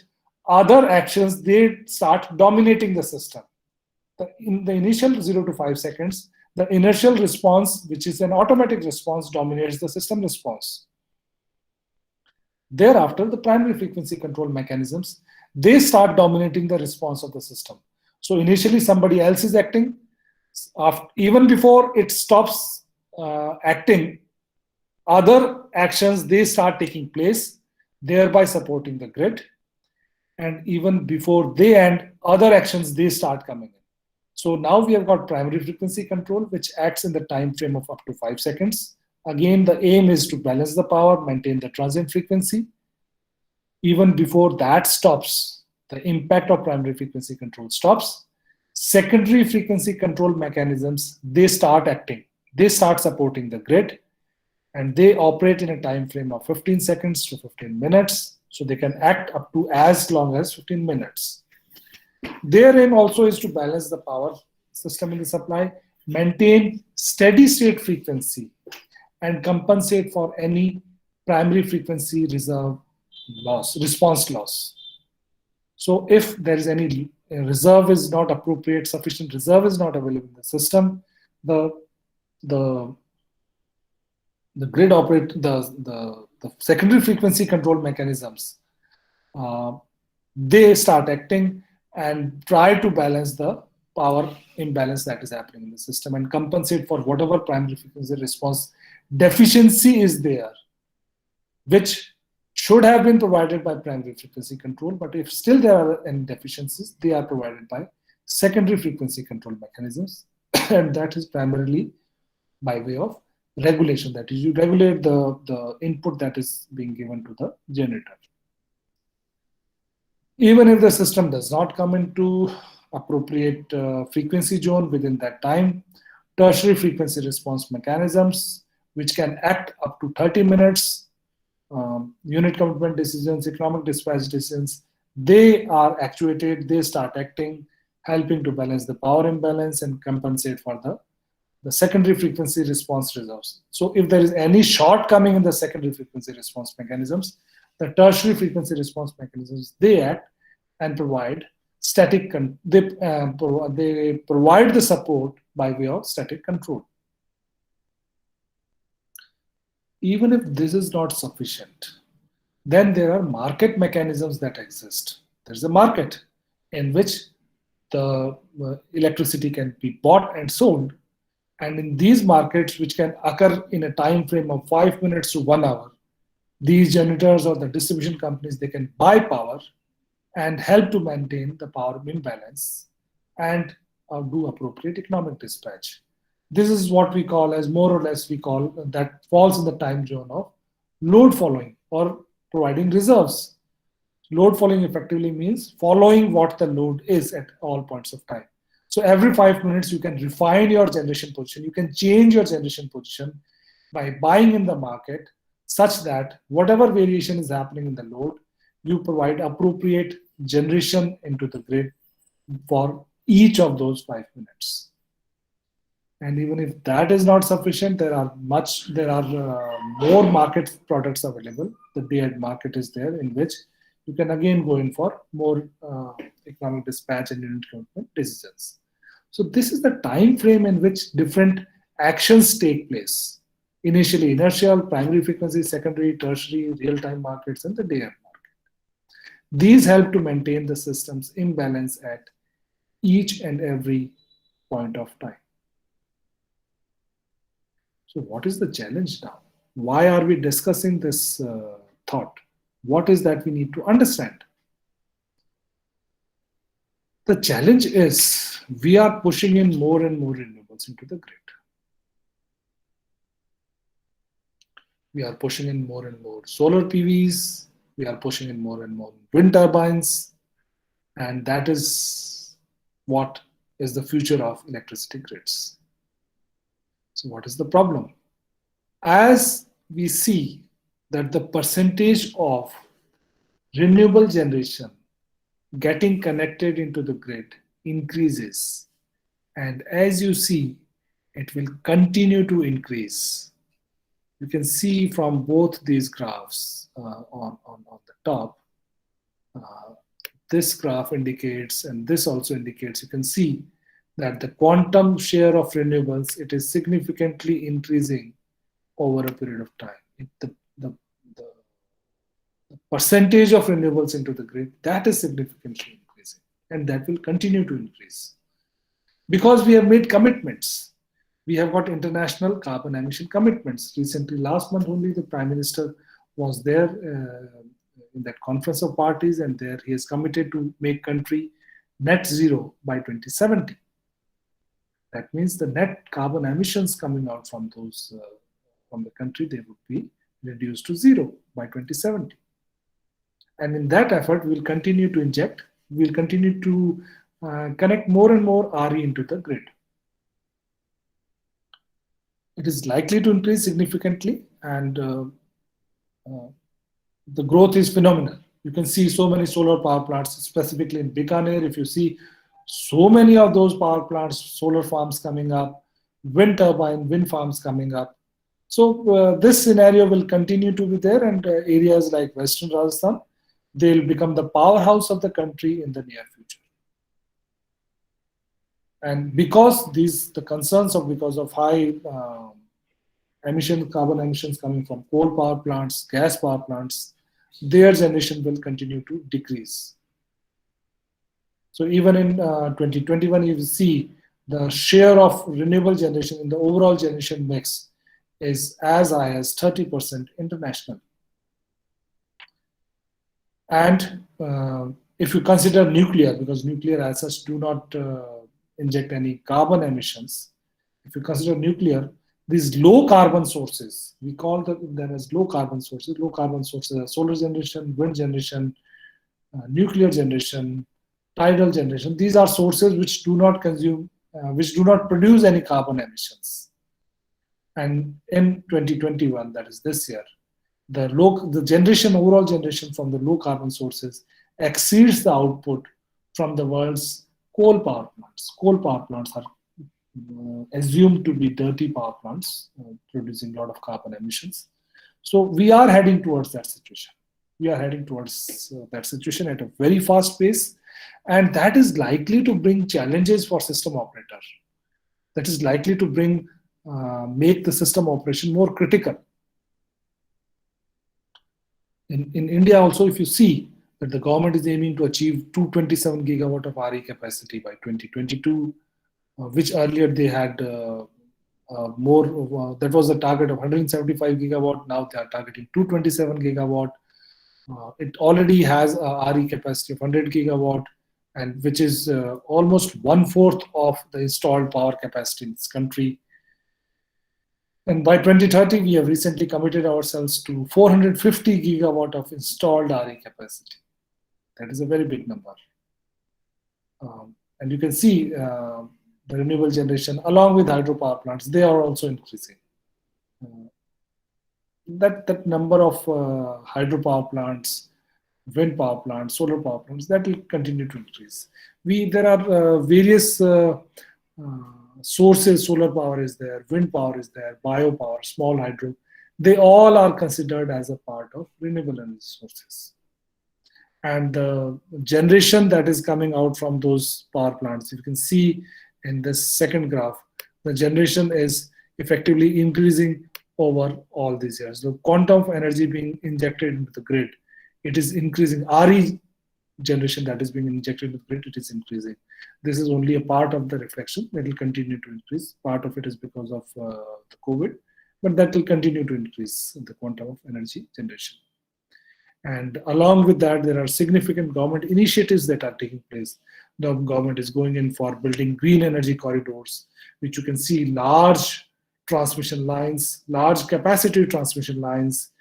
other actions, they start dominating the system. In the initial 0 to 5 seconds, the inertial response, which is an automatic response, dominates the system response. Thereafter, the primary frequency control mechanisms, they start dominating the response of the system. So initially somebody else is acting. Even before it stops acting, other actions, they start taking place, thereby supporting the grid. And even before they end, other actions, they start coming in. So now we have got primary frequency control, which acts in the time frame of up to 5 seconds. Again, the aim is to balance the power, maintain the transient frequency. Even before that stops, the impact of primary frequency control stops. Secondary frequency control mechanisms, they start acting. They start supporting the grid, and they operate in a time frame of 15 seconds to 15 minutes. So they can act up to as long as 15 minutes. Their aim also is to balance the power system in the supply, maintain steady state frequency, and compensate for any primary frequency reserve loss, response loss. So if there is any reserve is not appropriate, sufficient reserve is not available in the system, the grid operate the secondary frequency control mechanisms, they start acting and try to balance the power imbalance that is happening in the system and compensate for whatever primary frequency response deficiency is there, which should have been provided by primary frequency control, but if still there are any deficiencies, they are provided by secondary frequency control mechanisms, and that is primarily by way of regulation. That is, you regulate the input that is being given to the generator. Even if the system does not come into appropriate frequency zone within that time, tertiary frequency response mechanisms, which can act up to 30 minutes, unit commitment decisions, economic dispatch decisions, they are actuated, they start acting, helping to balance the power imbalance and compensate for the secondary frequency response reserves. So if there is any shortcoming in the secondary frequency response mechanisms, the tertiary frequency response mechanisms, they act and provide static, they provide the support by way of static control. Even if this is not sufficient, then there are market mechanisms that exist. There's a market in which the electricity can be bought and sold. And in these markets, which can occur in a time frame of 5 minutes to 1 hour, these generators or the distribution companies, they can buy power and help to maintain the power imbalance and do appropriate economic dispatch. This is what we call as more or less we call that falls in the time zone of load following or providing reserves. Load following effectively means following what the load is at all points of time. So every 5 minutes you can refine your generation position. You can change your generation position by buying in the market such that whatever variation is happening in the load, you provide appropriate generation into the grid for each of those 5 minutes. And even if that is not sufficient, there are more market products available. The day-ahead market is there, in which you can again go in for more economic dispatch and unit commitment decisions. So this is the time frame in which different actions take place. Initially inertial, primary frequency, secondary, tertiary, real-time markets, and the day-ahead market. These help to maintain the system's imbalance at each and every point of time. So what is the challenge now? Why are we discussing this thought? What is that we need to understand? The challenge is we are pushing in more and more renewables into the grid. We are pushing in more and more solar PVs. We are pushing in more and more wind turbines. And that is what is the future of electricity grids. So what is the problem? As we see that the percentage of renewable generation getting connected into the grid increases, and as you see, it will continue to increase. You can see from both these graphs on the top, this graph indicates, and this also indicates, you can see that the quantum share of renewables, it is significantly increasing over a period of time. The percentage of renewables into the grid, that is significantly increasing, and that will continue to increase because we have made commitments. We have got international carbon emission commitments. Recently, last month only, the Prime Minister was there in that conference of parties, and there he has committed to make country net zero by 2070. That means the net carbon emissions coming out from those from the country, they would be reduced to zero by 2070. And in that effort, we'll continue to inject, we'll continue to connect more and more RE into the grid. It is likely to increase significantly, and the growth is phenomenal. You can see so many solar power plants, specifically in Bikaner. If you see so many of those power plants, solar farms coming up, wind turbine, wind farms coming up. So this scenario will continue to be there, and areas like Western Rajasthan, they'll become the powerhouse of the country in the near future. And because the concerns because of high carbon emissions coming from coal power plants, gas power plants, their generation will continue to decrease. So even in 2021, you will see the share of renewable generation in the overall generation mix is as high as 30% international. And if you consider nuclear, because nuclear as such do not inject any carbon emissions, if you consider nuclear, these low carbon sources, we call them as low carbon sources. Low carbon sources are solar generation, wind generation, nuclear generation, tidal generation. These are sources which do not consume, which do not produce any carbon emissions. And in 2021, that is this year, the overall generation from the low carbon sources exceeds the output from the world's coal power plants. Coal power plants are assumed to be dirty power plants, producing a lot of carbon emissions. So we are heading towards that situation. We are heading towards that situation at a very fast pace, and that is likely to bring challenges for system operator. That is likely to make the system operation more critical. In India also, if you see that the government is aiming to achieve 227 gigawatt of RE capacity by 2022, which earlier they had more, that was the target of 175 gigawatt, now they are targeting 227 gigawatt. It already has a RE capacity of 100 gigawatt, and which is almost 1/4 of the installed power capacity in this country. And by 2030, we have recently committed ourselves to 450 gigawatt of installed RE capacity. That is a very big number. And you can see the renewable generation along with hydropower plants, they are also increasing. That number of hydropower plants, wind power plants, solar power plants, that will continue to increase. There are various sources. Solar power is there, wind power is there, biopower, small hydro. They all are considered as a part of renewable energy sources. And the generation that is coming out from those power plants, you can see in this second graph, the generation is effectively increasing over all these years. The quantum of energy being injected into the grid, it is increasing. RE generation that is being injected into the grid, it is increasing. This is only a part of the reflection that will continue to increase. Part of it is because of the COVID, but that will continue to increase the quantum of energy generation. And along with that, there are significant government initiatives that are taking place. The government is going in for building green energy corridors, which you can see large transmission lines, large capacity transmission lines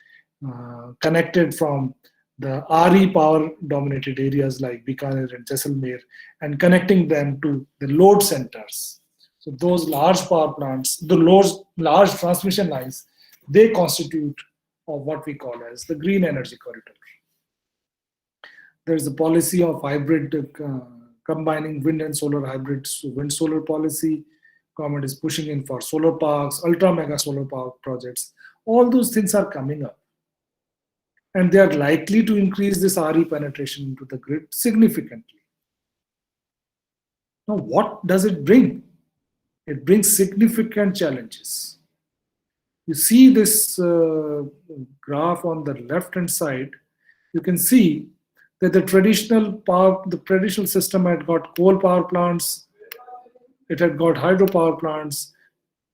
connected from the RE power dominated areas like Bikaner and Jaisalmer, and connecting them to the load centers. So those large power plants, the large transmission lines, they constitute of what we call as the green energy corridor. There's a policy of hybrid, combining wind and solar hybrids, wind solar policy. Government is pushing in for solar parks, ultra mega solar power projects. All those things are coming up. And they are likely to increase this RE penetration into the grid significantly. Now, what does it bring? It brings significant challenges. You see this graph on the left-hand side, you can see that the traditional system had got coal power plants, it had got hydropower plants,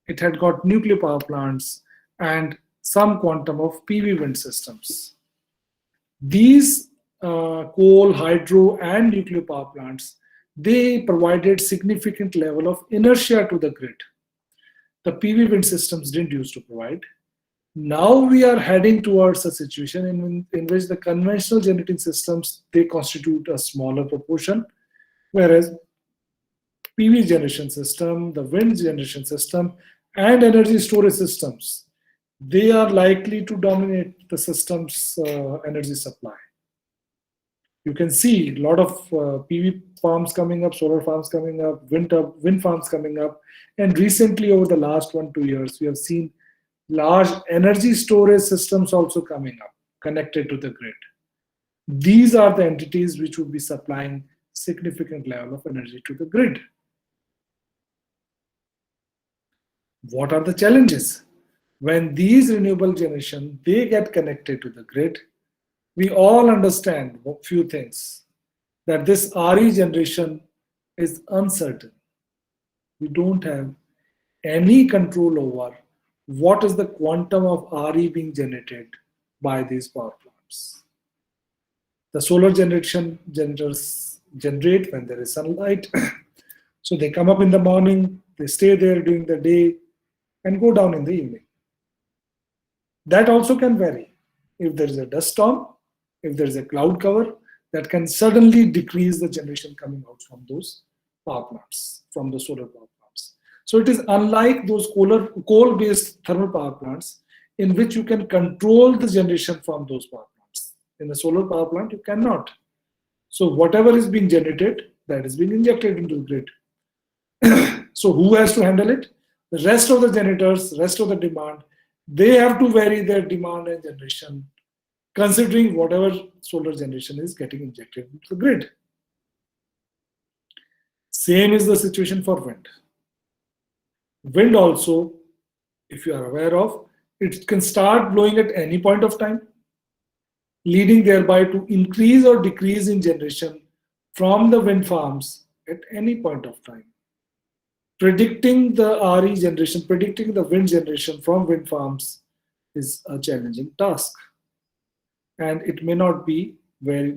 it had got nuclear power plants, and some quantum of PV wind systems. These coal, hydro, and nuclear power plants, they provided significant level of inertia to the grid. The PV wind systems didn't used to provide. Now we are heading towards a situation in which the conventional generating systems, they constitute a smaller proportion, whereas PV generation system, the wind generation system, and energy storage systems, they are likely to dominate the system's energy supply. You can see a lot of PV farms coming up, solar farms coming up, wind farms coming up, and recently over the last 1-2 years, we have seen large energy storage systems also coming up, connected to the grid. These are the entities which would be supplying significant level of energy to the grid. What are the challenges? When these renewable generation, they get connected to the grid, we all understand a few things, that this RE generation is uncertain. We don't have any control over what is the quantum of RE being generated by these power plants. The solar generators generate when there is sunlight. So they come up in the morning, they stay there during the day, and go down in the evening. That also can vary. If there is a dust storm, if there is a cloud cover, that can suddenly decrease the generation coming out from those power plants, from the solar power plants. So it is unlike those coal-based thermal power plants in which you can control the generation from those power plants. In a solar power plant, you cannot. So whatever is being generated, that is being injected into the grid. So who has to handle it? The rest of the generators, rest of the demand, they have to vary their demand and generation considering whatever solar generation is getting injected into the grid. Same is the situation for wind. Wind also, if you are aware of, it can start blowing at any point of time, leading thereby to increase or decrease in generation from the wind farms at any point of time. Predicting the RE generation, predicting the wind generation from wind farms is a challenging task. And it may not be very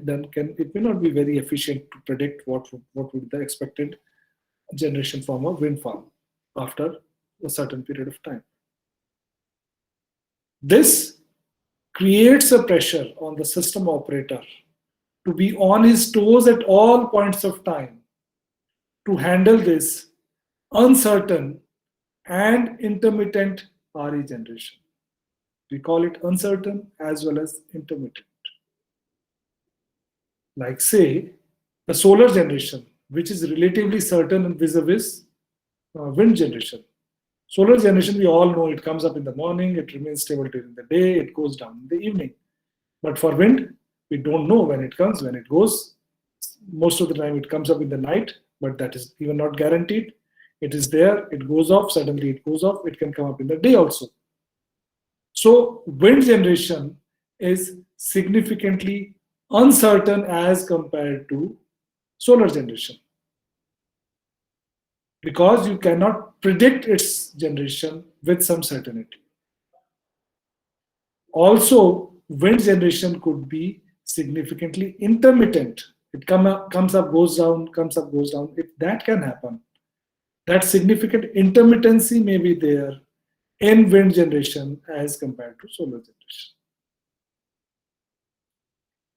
efficient to predict what would be the expected generation from a wind farm after a certain period of time. This creates a pressure on the system operator to be on his toes at all points of time to handle this uncertain and intermittent RE generation. We call it uncertain as well as intermittent. Like say, the solar generation, which is relatively certain vis-a-vis wind generation. Solar generation, we all know it comes up in the morning, it remains stable during the day, it goes down in the evening. But for wind, we don't know when it comes, when it goes. Most of the time it comes up in the night, but that is even not guaranteed. It is there, it goes off, suddenly it goes off, it can come up in the day also. So wind generation is significantly uncertain as compared to solar generation, because you cannot predict its generation with some certainty. Also, wind generation could be significantly intermittent. It comes up, goes down, comes up, goes down. If that can happen, that significant intermittency may be there in wind generation as compared to solar generation.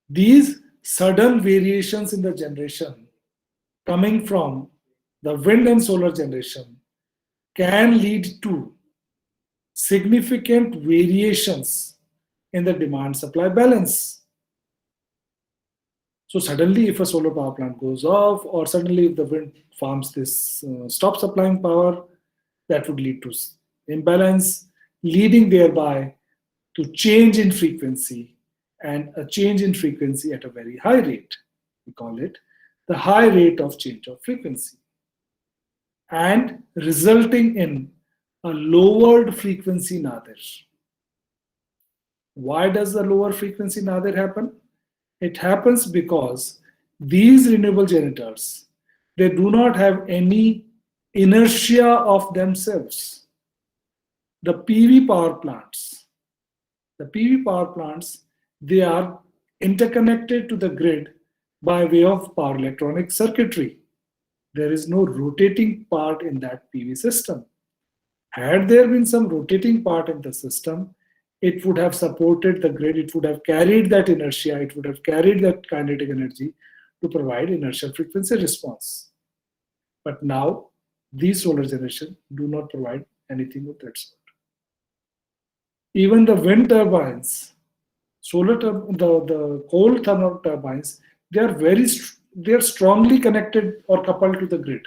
These sudden variations in the generation coming from the wind and solar generation can lead to significant variations in the demand-supply balance. So suddenly if a solar power plant goes off, or suddenly if the wind farms stop supplying power, that would lead to imbalance, leading thereby to change in frequency, and a change in frequency at a very high rate. We call it the high rate of change of frequency. and resulting in a lowered frequency nadir. Why does the lower frequency nadir happen? It happens because these renewable generators, they do not have any inertia of themselves. The PV power plants, they are interconnected to the grid by way of power electronic circuitry. There is no rotating part in that PV system. Had there been some rotating part in the system, it would have supported the grid, it would have carried that inertia, it would have carried that kinetic energy to provide inertial frequency response. But now, these solar generation do not provide anything of that sort. Even the wind turbines, the coal thermal turbines, they are strongly connected or coupled to the grid.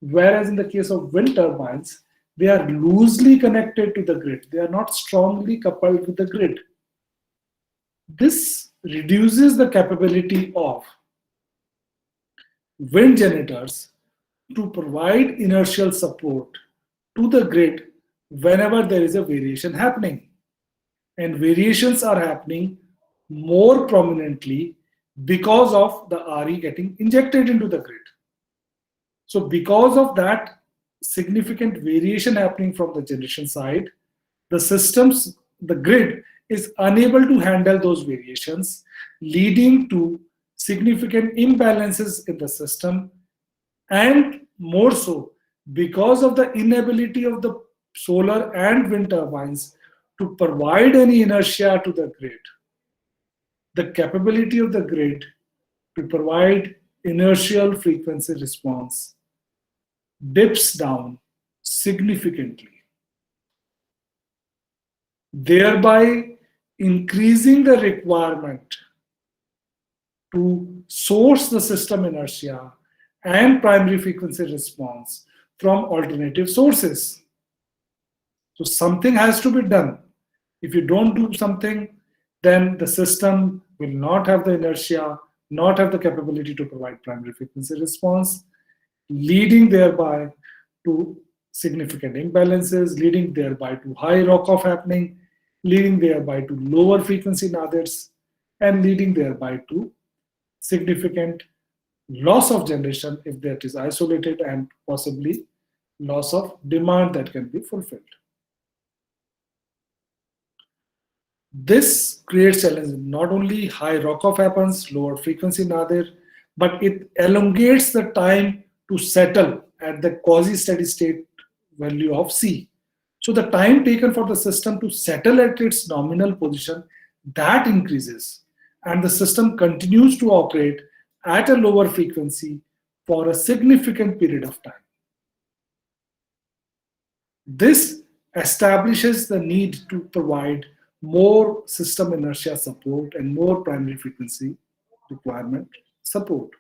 Whereas in the case of wind turbines, they are loosely connected to the grid. They are not strongly coupled with the grid. This reduces the capability of wind generators to provide inertial support to the grid whenever there is a variation happening. And variations are happening more prominently because of the RE getting injected into the grid. So because of that significant variation happening from the generation side, the grid is unable to handle those variations, leading to significant imbalances in the system, and more so because of the inability of the solar and wind turbines to provide any inertia to the grid. The capability of the grid to provide inertial frequency response dips down significantly, thereby increasing the requirement to source the system inertia and primary frequency response from alternative sources. So something has to be done. If you don't do something, then the system will not have the inertia, not have the capability to provide primary frequency response, leading thereby to significant imbalances, leading thereby to high rock-off happening, leading thereby to lower frequency nadirs, and leading thereby to significant loss of generation if that is isolated, and possibly loss of demand that can be fulfilled. This creates challenges. Not only high rock-off happens, lower frequency nadir, but it elongates the time to settle at the quasi-steady state value of C. So the time taken for the system to settle at its nominal position, that increases, and the system continues to operate at a lower frequency for a significant period of time. This establishes the need to provide more system inertia support and more primary frequency requirement support.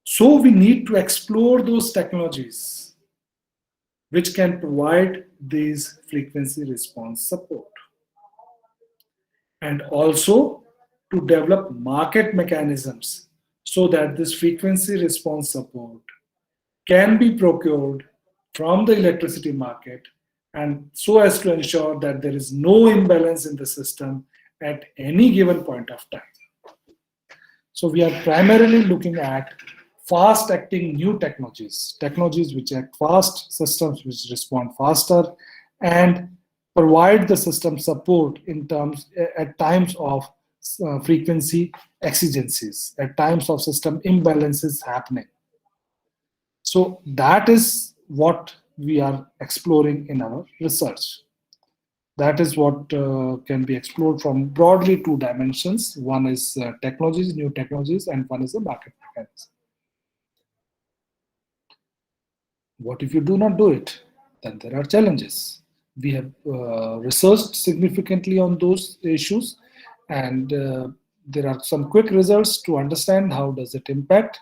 So we need to explore those technologies which can provide these frequency response support, and also to develop market mechanisms so that this frequency response support can be procured from the electricity market, and so as to ensure that there is no imbalance in the system at any given point of time. So we are primarily looking at fast-acting new technologies which act fast, systems which respond faster, and provide the system support at times of frequency exigencies, at times of system imbalances happening. So that is what we are exploring in our research. That is what can be explored from broadly two dimensions. One is technologies, new technologies, and one is the market mechanism. What if you do not do it? Then there are challenges. We have researched significantly on those issues, and there are some quick results to understand how does it impact.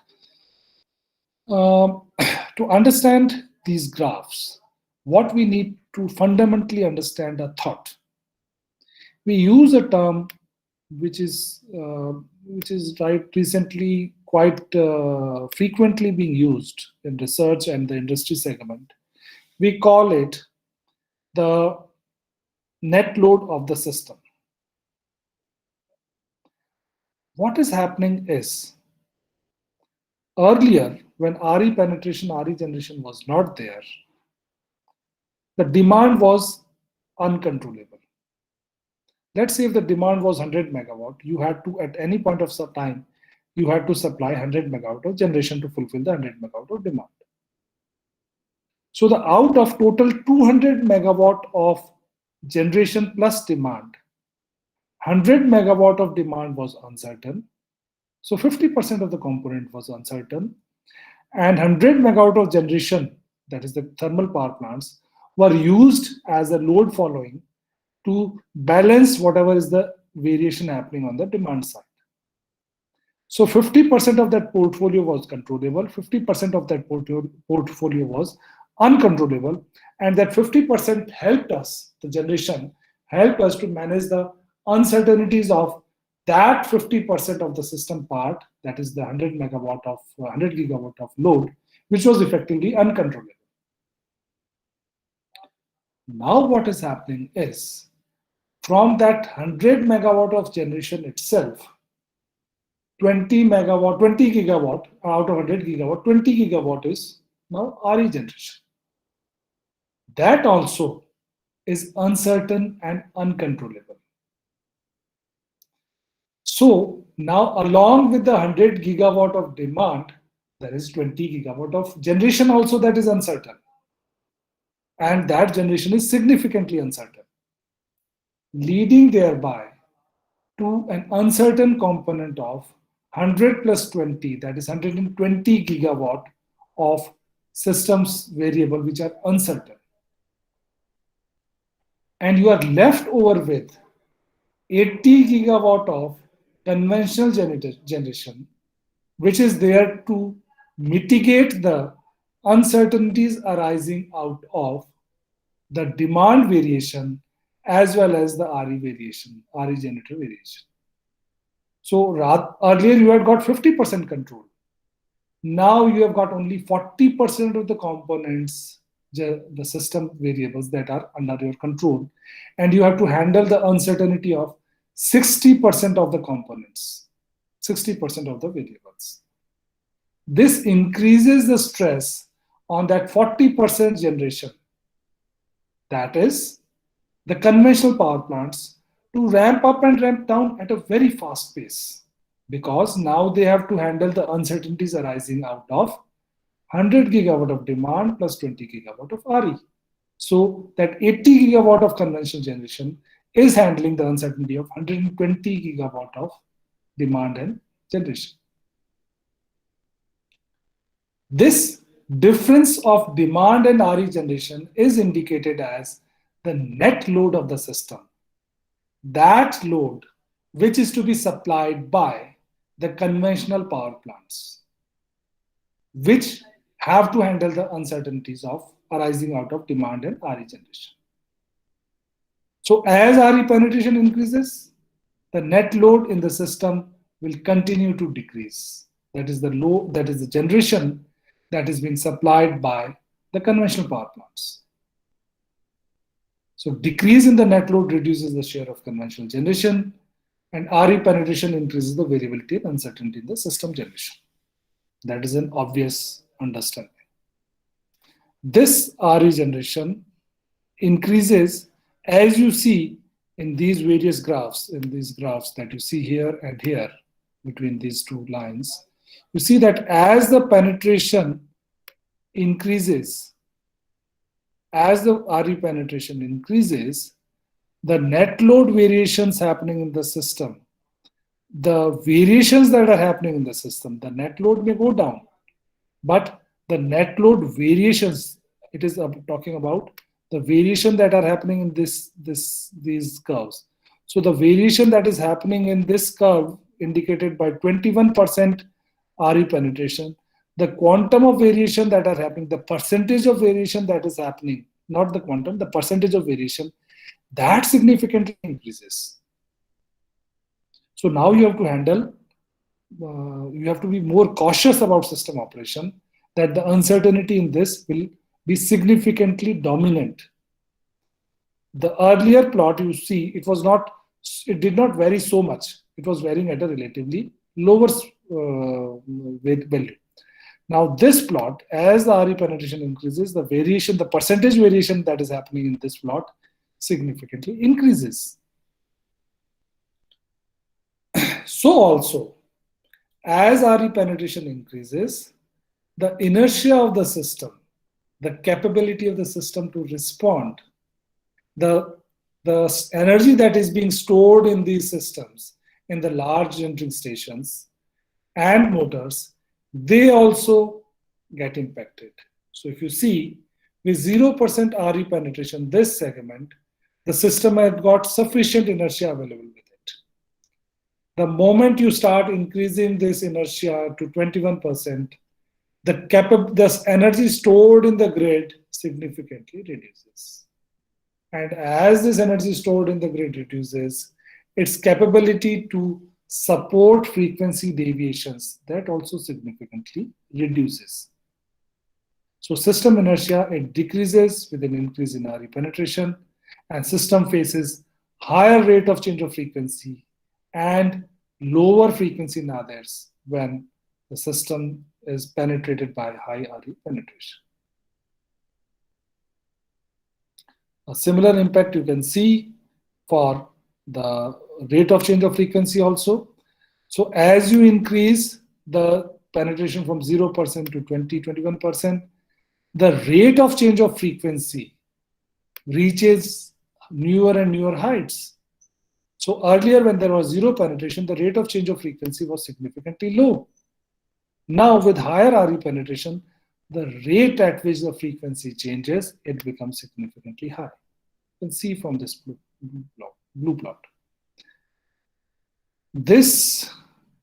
To understand these graphs, what we need to fundamentally understand a thought. We use a term which is recently quite frequently being used in research and the industry segment. We call it the net load of the system. What is happening is, earlier when RE penetration, RE generation was not there, the demand was uncontrollable. Let's say if the demand was 100 megawatt, you had to, at any point of time, you had to supply 100 megawatt of generation to fulfill the 100 megawatt of demand. So the out of total 200 megawatt of generation plus demand, 100 megawatt of demand was uncertain. So 50% of the component was uncertain. And 100 megawatt of generation, that is the thermal power plants, were used as a load following to balance whatever is the variation happening on the demand side. So 50% of that portfolio was controllable, 50% of that portfolio was uncontrollable, and that 50% helped us, the generation, helped us to manage the uncertainties of that 50% of the system part, that is the 100 gigawatt of load, which was effectively uncontrollable. Now what is happening is, from that 100 megawatt of generation itself, 20 gigawatt out of 100 gigawatt, 20 gigawatt is now RE generation. That also is uncertain and uncontrollable. So now, along with the 100 gigawatt of demand, there is 20 gigawatt of generation also that is uncertain. And that generation is significantly uncertain, leading thereby to an uncertain component of 100 plus 20, that is 120 gigawatt of systems variable which are uncertain. And you are left over with 80 gigawatt of conventional generation, which is there to mitigate the uncertainties arising out of the demand variation as well as the RE variation, RE generator variation. So earlier you had got 50% control. Now you have got only 40% of the components, the system variables that are under your control, and you have to handle the uncertainty of 60% of the components, 60% of the variables. This increases the stress on that 40% generation, that is the conventional power plants, to ramp up and ramp down at a very fast pace, because now they have to handle the uncertainties arising out of 100 gigawatt of demand plus 20 gigawatt of RE. So that 80 gigawatt of conventional generation is handling the uncertainty of 120 gigawatt of demand and generation. This difference of demand and RE generation is indicated as the net load of the system. That load which is to be supplied by the conventional power plants, which have to handle the uncertainties of arising out of demand and RE generation. So as RE penetration increases, the net load in the system will continue to decrease. That is the load, that is the generation that is being supplied by the conventional power plants. So decrease in the net load reduces the share of conventional generation, and RE penetration increases the variability and uncertainty in the system generation. That is an obvious understanding. This RE generation increases, as you see in these various graphs, that you see here and here between these two lines. You see that as the penetration increases, as the RE penetration increases, the net load variations happening in the system, the variations that are happening in the system, the net load may go down, but the net load variations, it is talking about the variation that are happening in these curves. So the variation that is happening in this curve, indicated by 21% RE penetration, the quantum of variation that are happening, the percentage of variation that is happening, not the quantum, the percentage of variation, that significantly increases. So now you have to handle you have to be more cautious about system operation, that the uncertainty in this will be significantly dominant. The earlier plot you see, it did not vary so much. It was varying at a relatively lower value. Now this plot, as the RE penetration increases, the variation, the percentage variation that is happening in this plot significantly increases. So also, as RE penetration increases, the inertia of the system, the capability of the system to respond, the energy that is being stored in these systems, in the large generating stations and motors, they also get impacted. So if you see, with 0% RE penetration, this segment, the system has got sufficient inertia available with it. The moment you start increasing this inertia to 21%, the energy stored in the grid significantly reduces. And as this energy stored in the grid reduces, its capability to support frequency deviations, that also significantly reduces. So system inertia, it decreases with an increase in RE penetration, and system faces higher rate of change of frequency and lower frequency nadirs when the system is penetrated by high RE penetration. A similar impact you can see for the rate of change of frequency also. So as you increase the penetration from 0% to 21%, the rate of change of frequency reaches newer and newer heights. So earlier when there was zero penetration, the rate of change of frequency was significantly low. Now with higher RE penetration, the rate at which the frequency changes, it becomes significantly high. You can see from this blue plot. This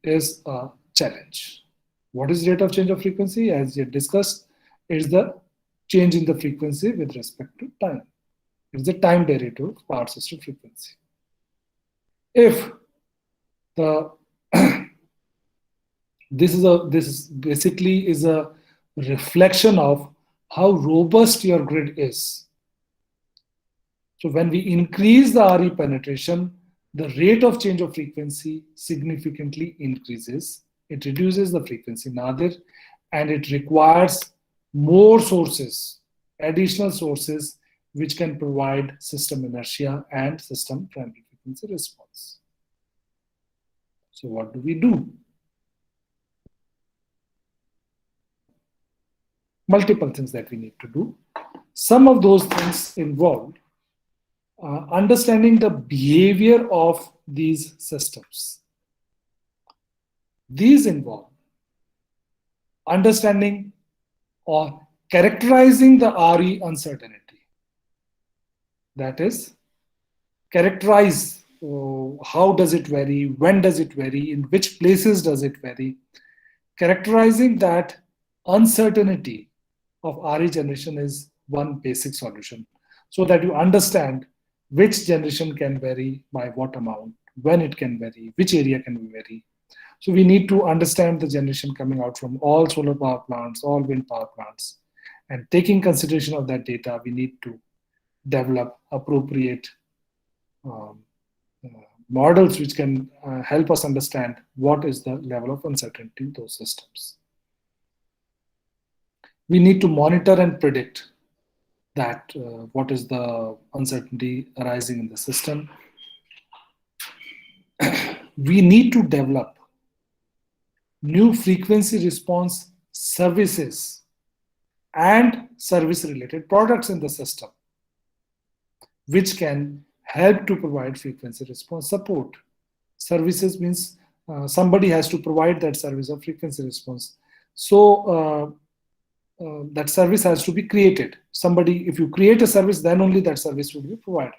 is a challenge. What is rate of change of frequency? As we discussed, is the change in the frequency with respect to time. It's the time derivative of power system frequency. If the this basically is a reflection of how robust your grid is. So when we increase the RE penetration, the rate of change of frequency significantly increases. It reduces the frequency nadir, and it requires more sources, additional sources, which can provide system inertia and system primary frequency response. So what do we do? Multiple things that we need to do. Some of those things involve understanding the behavior of these systems. These involve understanding or characterizing the RE uncertainty. That is, characterize how does it vary, when does it vary, in which places does it vary. Characterizing that uncertainty of RE generation is one basic solution, so that you understand which generation can vary by what amount, when it can vary, which area can vary. So we need to understand the generation coming out from all solar power plants, all wind power plants. And taking consideration of that data, we need to develop appropriate models which can help us understand what is the level of uncertainty in those systems. We need to monitor and predict that what is the uncertainty arising in the system. We need to develop new frequency response services and service related products in the system, which can help to provide frequency response support. Services means somebody has to provide that service of frequency response. So that service has to be created. Somebody, if you create a service, then only that service will be provided.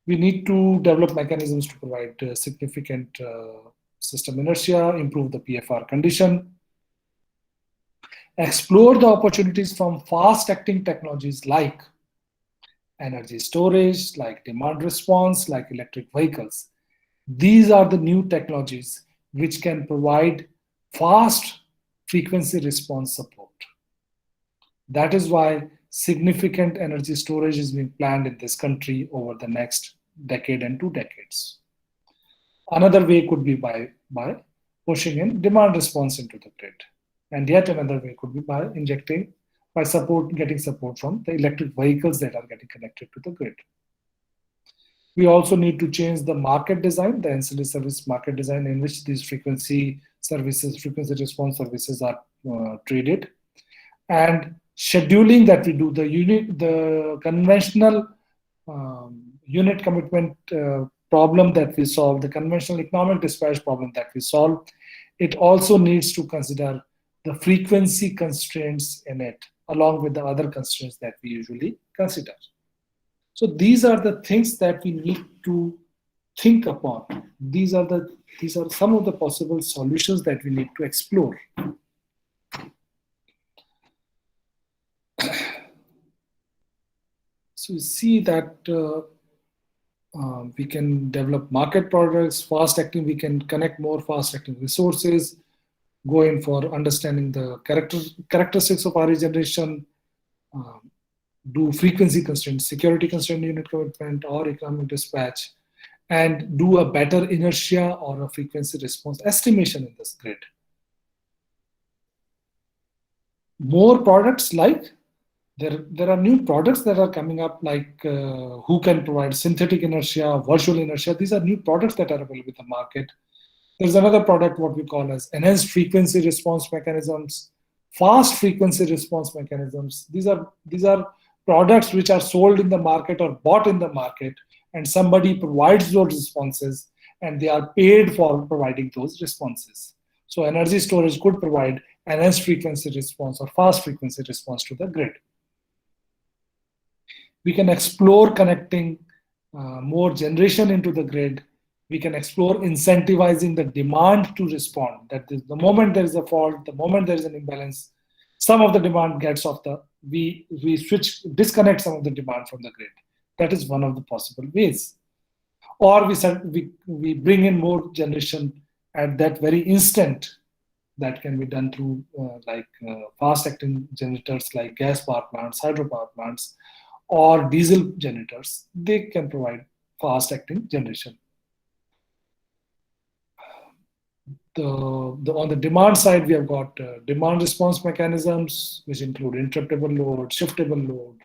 We need to develop mechanisms to provide significant system inertia, improve the PFR condition, explore the opportunities from fast-acting technologies like energy storage, like demand response, like electric vehicles. These are the new technologies which can provide fast frequency response support. That is why significant energy storage is being planned in this country over the next decade and 2 decades. Another way could be by pushing in demand response into the grid. And yet another way could be by getting support from the electric vehicles that are getting connected to the grid. We also need to change the market design, the ancillary service market design, in which these frequency response services are traded. And scheduling that we do, the conventional unit commitment problem that we solve, the conventional economic dispatch problem that we solve, it also needs to consider the frequency constraints in it, along with the other constraints that we usually consider. So these are the things that we need to think upon. These are some of the possible solutions that we need to explore. So you see that we can develop market products, fast acting, we can connect more fast acting resources, go in for understanding the characteristics of RE generation, do frequency constraint, security constraint unit commitment or economic dispatch, and do a better inertia or a frequency response estimation in this grid. More products like, there are new products that are coming up, like who can provide synthetic inertia, virtual inertia. These are new products that are available in the market. There's another product, what we call as enhanced frequency response mechanisms, fast frequency response mechanisms. These are products which are sold in the market or bought in the market, and somebody provides those responses and they are paid for providing those responses. So energy storage could provide enhanced frequency response or fast frequency response to the grid. We can explore connecting more generation into the grid. We can explore incentivizing the demand to respond. That is, the moment there is a fault, the moment there is an imbalance, some of the demand gets off we disconnect some of the demand from the grid. That is one of the possible ways. Or we bring in more generation at that very instant. That can be done through fast acting generators like gas power plants, hydropower plants, or diesel generators. They can provide fast acting generation. On the demand side, we have got demand response mechanisms, which include interruptible load, shiftable load.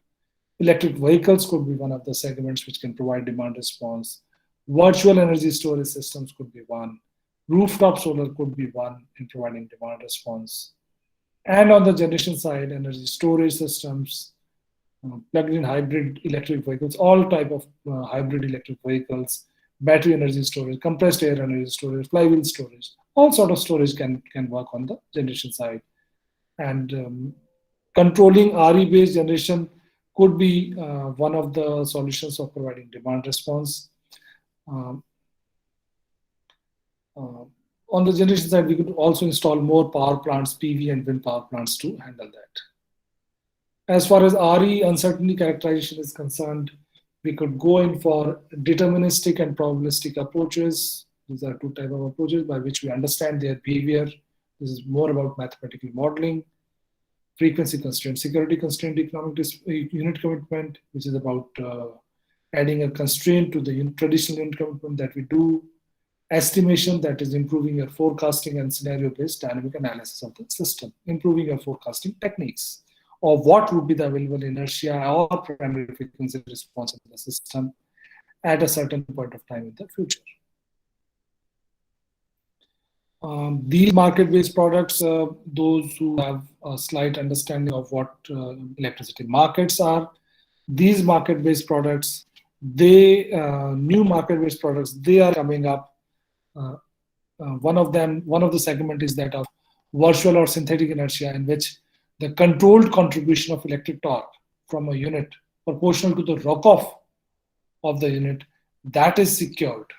Electric vehicles could be one of the segments which can provide demand response. Virtual energy storage systems could be one. Rooftop solar could be one in providing demand response. And on the generation side, energy storage systems, plug-in hybrid electric vehicles, all type of hybrid electric vehicles, battery energy storage, compressed air energy storage, flywheel storage, all sort of storage can work on the generation side. And controlling RE-based generation could be one of the solutions of providing demand response. On the generation side, we could also install more power plants, PV and wind power plants to handle that. As far as RE uncertainty characterization is concerned, we could go in for deterministic and probabilistic approaches. These are two types of approaches by which we understand their behavior. This is more about mathematical modeling. Frequency constraint, security constraint, economic unit commitment, which is about adding a constraint to the traditional unit commitment that we do. Estimation, that is improving your forecasting and scenario-based dynamic analysis of the system, improving your forecasting techniques, or what would be the available inertia or primary frequency response of the system at a certain point of time in the future. These market-based products, those who have a slight understanding of what electricity markets are, these market-based products, new market-based products, they are coming up. One of the segment is that of virtual or synthetic inertia, in which the controlled contribution of electric torque from a unit proportional to the rock-off of the unit, that is secured.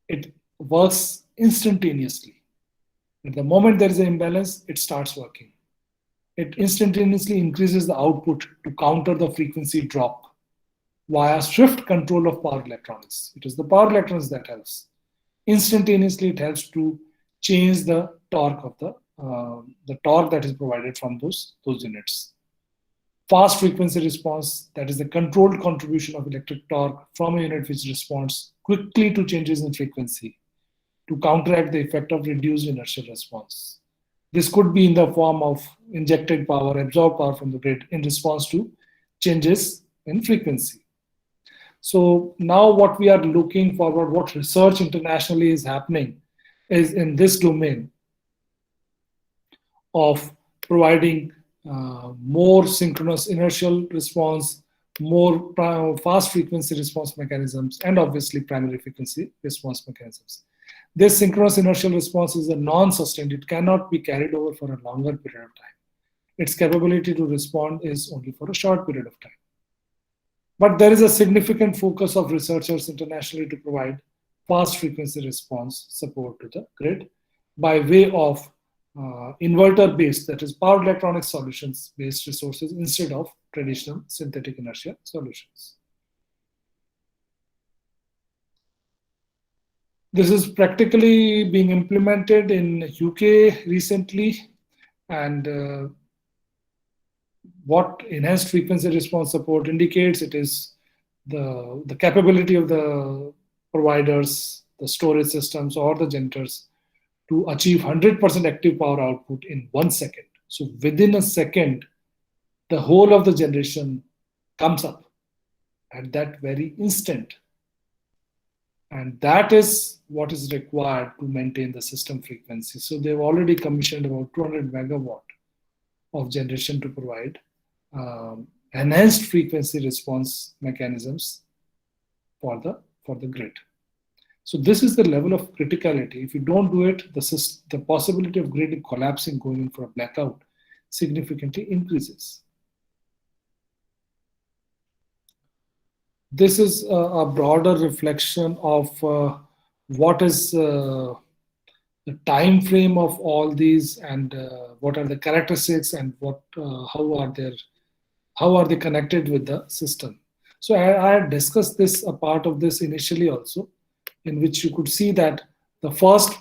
It works instantaneously. At the moment there is an imbalance, it starts working. It instantaneously increases the output to counter the frequency drop via swift control of power electronics. It is the power electronics that helps. Instantaneously, it helps to change the torque of the torque that is provided from those units. Fast frequency response, that is the controlled contribution of electric torque from a unit which responds quickly to changes in frequency to counteract the effect of reduced inertial response. This could be in the form of injected power, absorbed power from the grid in response to changes in frequency. So now what we are looking forward, what research internationally is happening is in this domain of providing more synchronous inertial response, more fast frequency response mechanisms, and obviously primary frequency response mechanisms. This synchronous inertial response is a non-sustained. It cannot be carried over for a longer period of time. Its capability to respond is only for a short period of time. But there is a significant focus of researchers internationally to provide fast frequency response support to the grid by way of inverter-based, that is power electronics solutions-based resources instead of traditional synthetic inertia solutions. This is practically being implemented in UK recently, and what enhanced frequency response support indicates, it is the capability of the providers, the storage systems, or the generators to achieve 100% active power output in 1 second. So within a second, the whole of the generation comes up at that very instant. And that is what is required to maintain the system frequency. So they've already commissioned about 200 megawatt of generation to provide enhanced frequency response mechanisms for the grid. So this is the level of criticality. If you don't do it, the possibility of grid collapsing, going in for a blackout, significantly increases. This is a broader reflection of what is the time frame of all these, and what are the characteristics, and how are they connected with the system. So I had discussed this, a part of this initially also, in which you could see that the first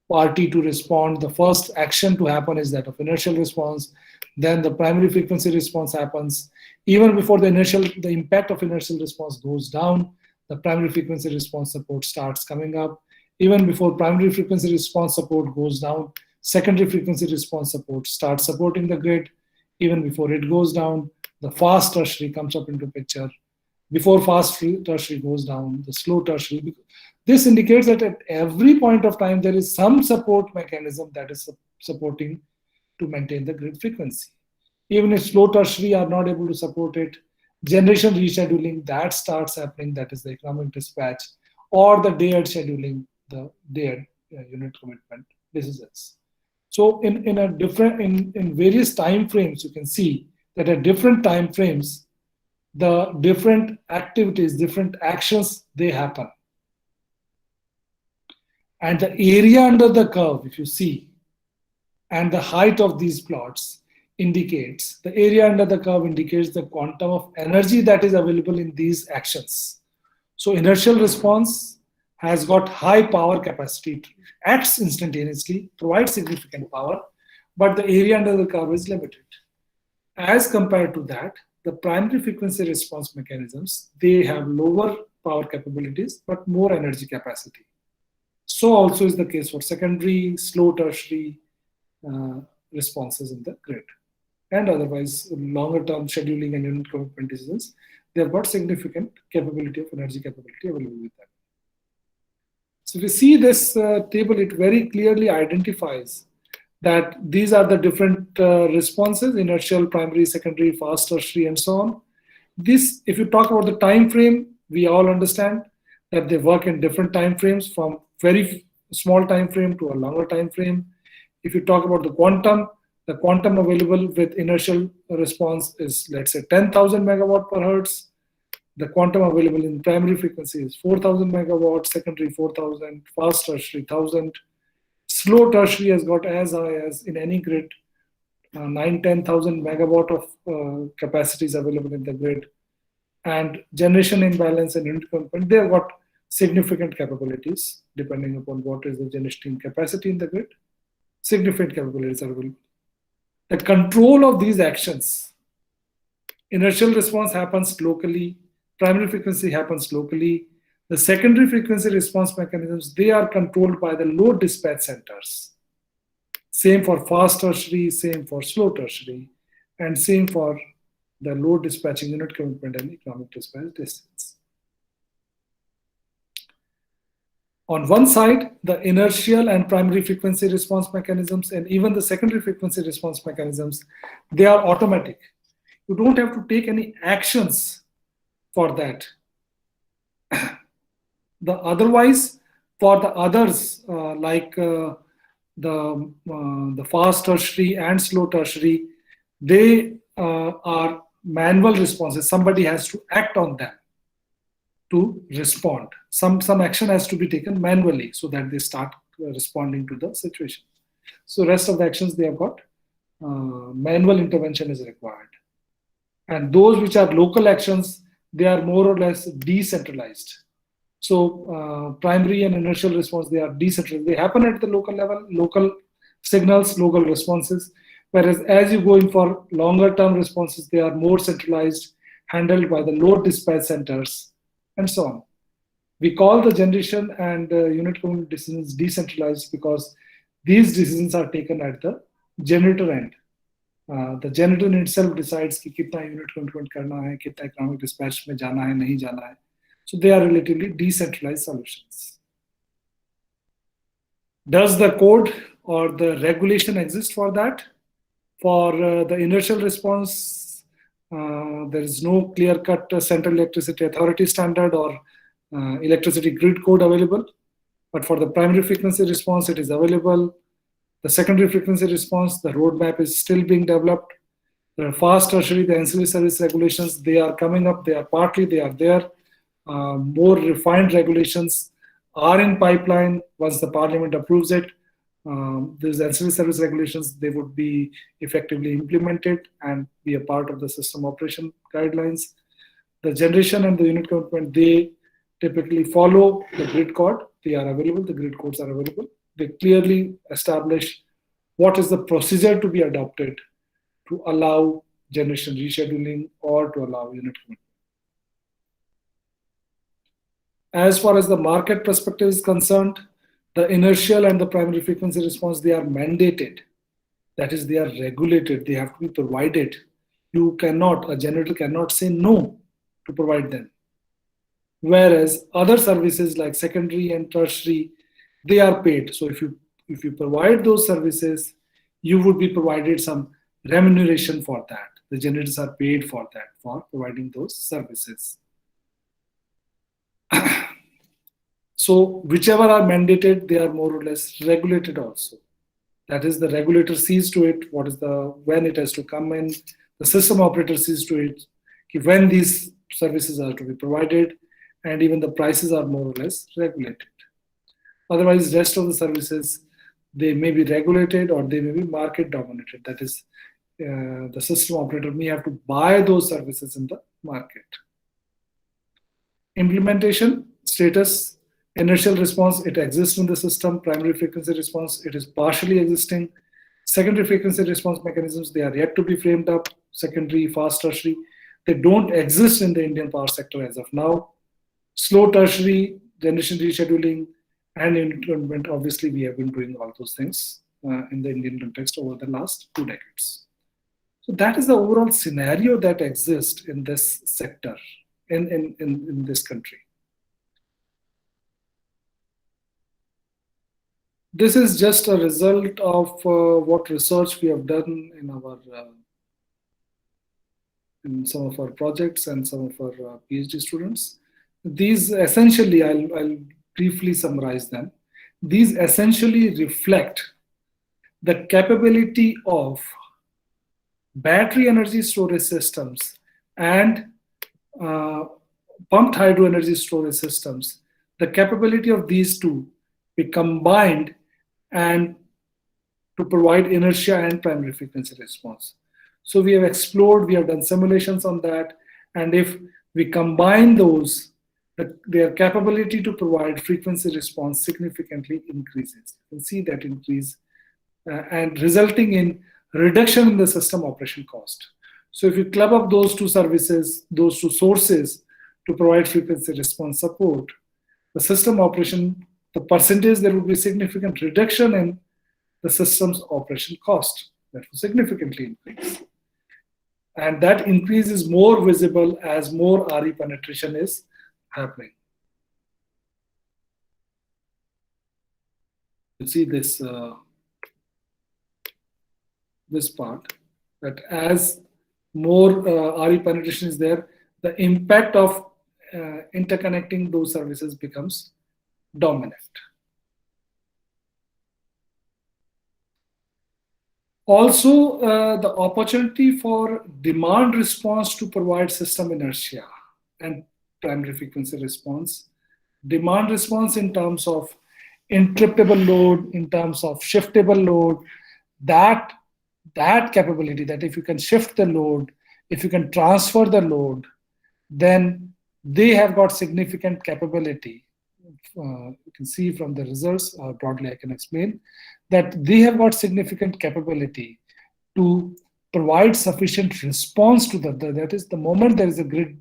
party to respond, the first action to happen is that of inertial response. Then the primary frequency response happens. Even before the impact of inertial response goes down, the primary frequency response support starts coming up. Even before primary frequency response support goes down, secondary frequency response support starts supporting the grid. Even before it goes down, the fast tertiary comes up into picture. Before fast tertiary goes down, the slow tertiary. This indicates that at every point of time, there is some support mechanism that is supporting to maintain the grid frequency. Even if slow tertiary are not able to support it, generation rescheduling, that starts happening, that is the economic dispatch, or the day-ahead scheduling, the day-ahead unit commitment decisions. So in various time frames, you can see that at different time frames, the different activities, different actions, they happen. And the area under the curve, if you see, and the height of these plots indicates, the area under the curve indicates the quantum of energy that is available in these actions. So inertial response has got high power capacity, acts instantaneously, provides significant power, but the area under the curve is limited. As compared to that, the primary frequency response mechanisms, they have lower power capabilities, but more energy capacity. So also is the case for secondary, slow tertiary responses in the grid. And otherwise, longer term scheduling and unit commitment decisions, they have got significant capability of energy capability available with them. So if you see this table, it very clearly identifies that these are the different responses: inertial, primary, secondary, fast tertiary, and so on. This, if you talk about the time frame, we all understand that they work in different time frames, from very small time frame to a longer time frame. If you talk about the quantum available with inertial response is, let's say, 10,000 megawatt per hertz. The quantum available in primary frequency is 4,000 megawatts, secondary 4,000, fast tertiary 1,000. Slow tertiary has got as high as, in any grid, 9,000-10,000 megawatt of capacities available in the grid. And generation imbalance and unit commitment, they have got significant capabilities, depending upon what is the generation capacity in the grid. Significant capabilities are available. The control of these actions, inertial response happens locally, primary frequency happens locally. The secondary frequency response mechanisms, they are controlled by the load dispatch centers. Same for fast tertiary, same for slow tertiary, and same for the load dispatching unit commitment and economic dispatch distance. On one side, the inertial and primary frequency response mechanisms and even the secondary frequency response mechanisms, they are automatic. You don't have to take any actions for that. Otherwise, for the others, like the fast tertiary and slow tertiary, they are manual responses. Somebody has to act on them to respond. Some action has to be taken manually so that they start responding to the situation. So rest of the actions they have got, manual intervention is required. And those which are local actions, they are more or less decentralized. So primary and inertial response, they are decentralized. They happen at the local level, local signals, local responses. Whereas as you go in for longer term responses, they are more centralized, handled by the load dispatch centers, and so on. We call the generation and unit commitment decisions decentralized because these decisions are taken at the generator end. The generator in itself decides कि कितना unit commitment करना है, कितना economic dispatch में जाना है, नहीं जाना है. So they are relatively decentralized solutions. Does the code or the regulation exist for that? For the inertial response, there is no clear-cut Central Electricity Authority standard or electricity grid code available. But for the primary frequency response, it is available. The secondary frequency response, the roadmap is still being developed. The fast tertiary, the ancillary service regulations, they are coming up. They are there. More refined regulations are in pipeline. Once the parliament approves it, these ancillary service regulations, they would be effectively implemented and be a part of the system operation guidelines. The generation and the unit commitment, they typically follow the grid code. They are available. The grid codes are available. They clearly establish what is the procedure to be adopted to allow generation rescheduling or to allow unit commitment. As far as the market perspective is concerned, the inertial and the primary frequency response, they are mandated. That is, they are regulated. They have to be provided. A generator cannot say no to provide them. Whereas other services like secondary and tertiary, they are paid. So if you provide those services, you would be provided some remuneration for that. The generators are paid for that, for providing those services. So whichever are mandated, they are more or less regulated also. That is, the regulator sees to it when it has to come in. The system operator sees to it when these services are to be provided, and even the prices are more or less regulated. Otherwise, rest of the services, they may be regulated or they may be market dominated. That is, the system operator may have to buy those services in the market. Implementation status, inertial response, it exists in the system. Primary frequency response, it is partially existing. Secondary frequency response mechanisms, they are yet to be framed up. Secondary, fast tertiary, they don't exist in the Indian power sector as of now. Slow tertiary, generation rescheduling, and unit commitment, obviously we have been doing all those things in the Indian context over the last 2 decades. So that is the overall scenario that exists in this sector, in this country. This is just a result of what research we have done in some of our projects and some of our PhD students. These essentially, I'll briefly summarize them. These essentially reflect the capability of battery energy storage systems and pumped hydro energy storage systems. The capability of these two be combined and to provide inertia and primary frequency response. So we have explored, we have done simulations on that, and if we combine those, their capability to provide frequency response significantly increases. You can see that increase and resulting in reduction in the system operation cost. So if you club up those two services, those two sources to provide frequency response support, the system operation, the percentage, there will be significant reduction in the system's operation cost. That will significantly increase. And that increase is more visible as more RE penetration is happening. You see this this part, that as more RE penetration is there, the impact of interconnecting those services becomes dominant. Also, the opportunity for demand response to provide system inertia and primary frequency response. Demand response in terms of interruptible load, in terms of shiftable load, that capability, that if you can shift the load, if you can transfer the load, then they have got significant capability. You can see from the results, broadly I can explain, that they have got significant capability to provide sufficient response to that is the moment there is a grid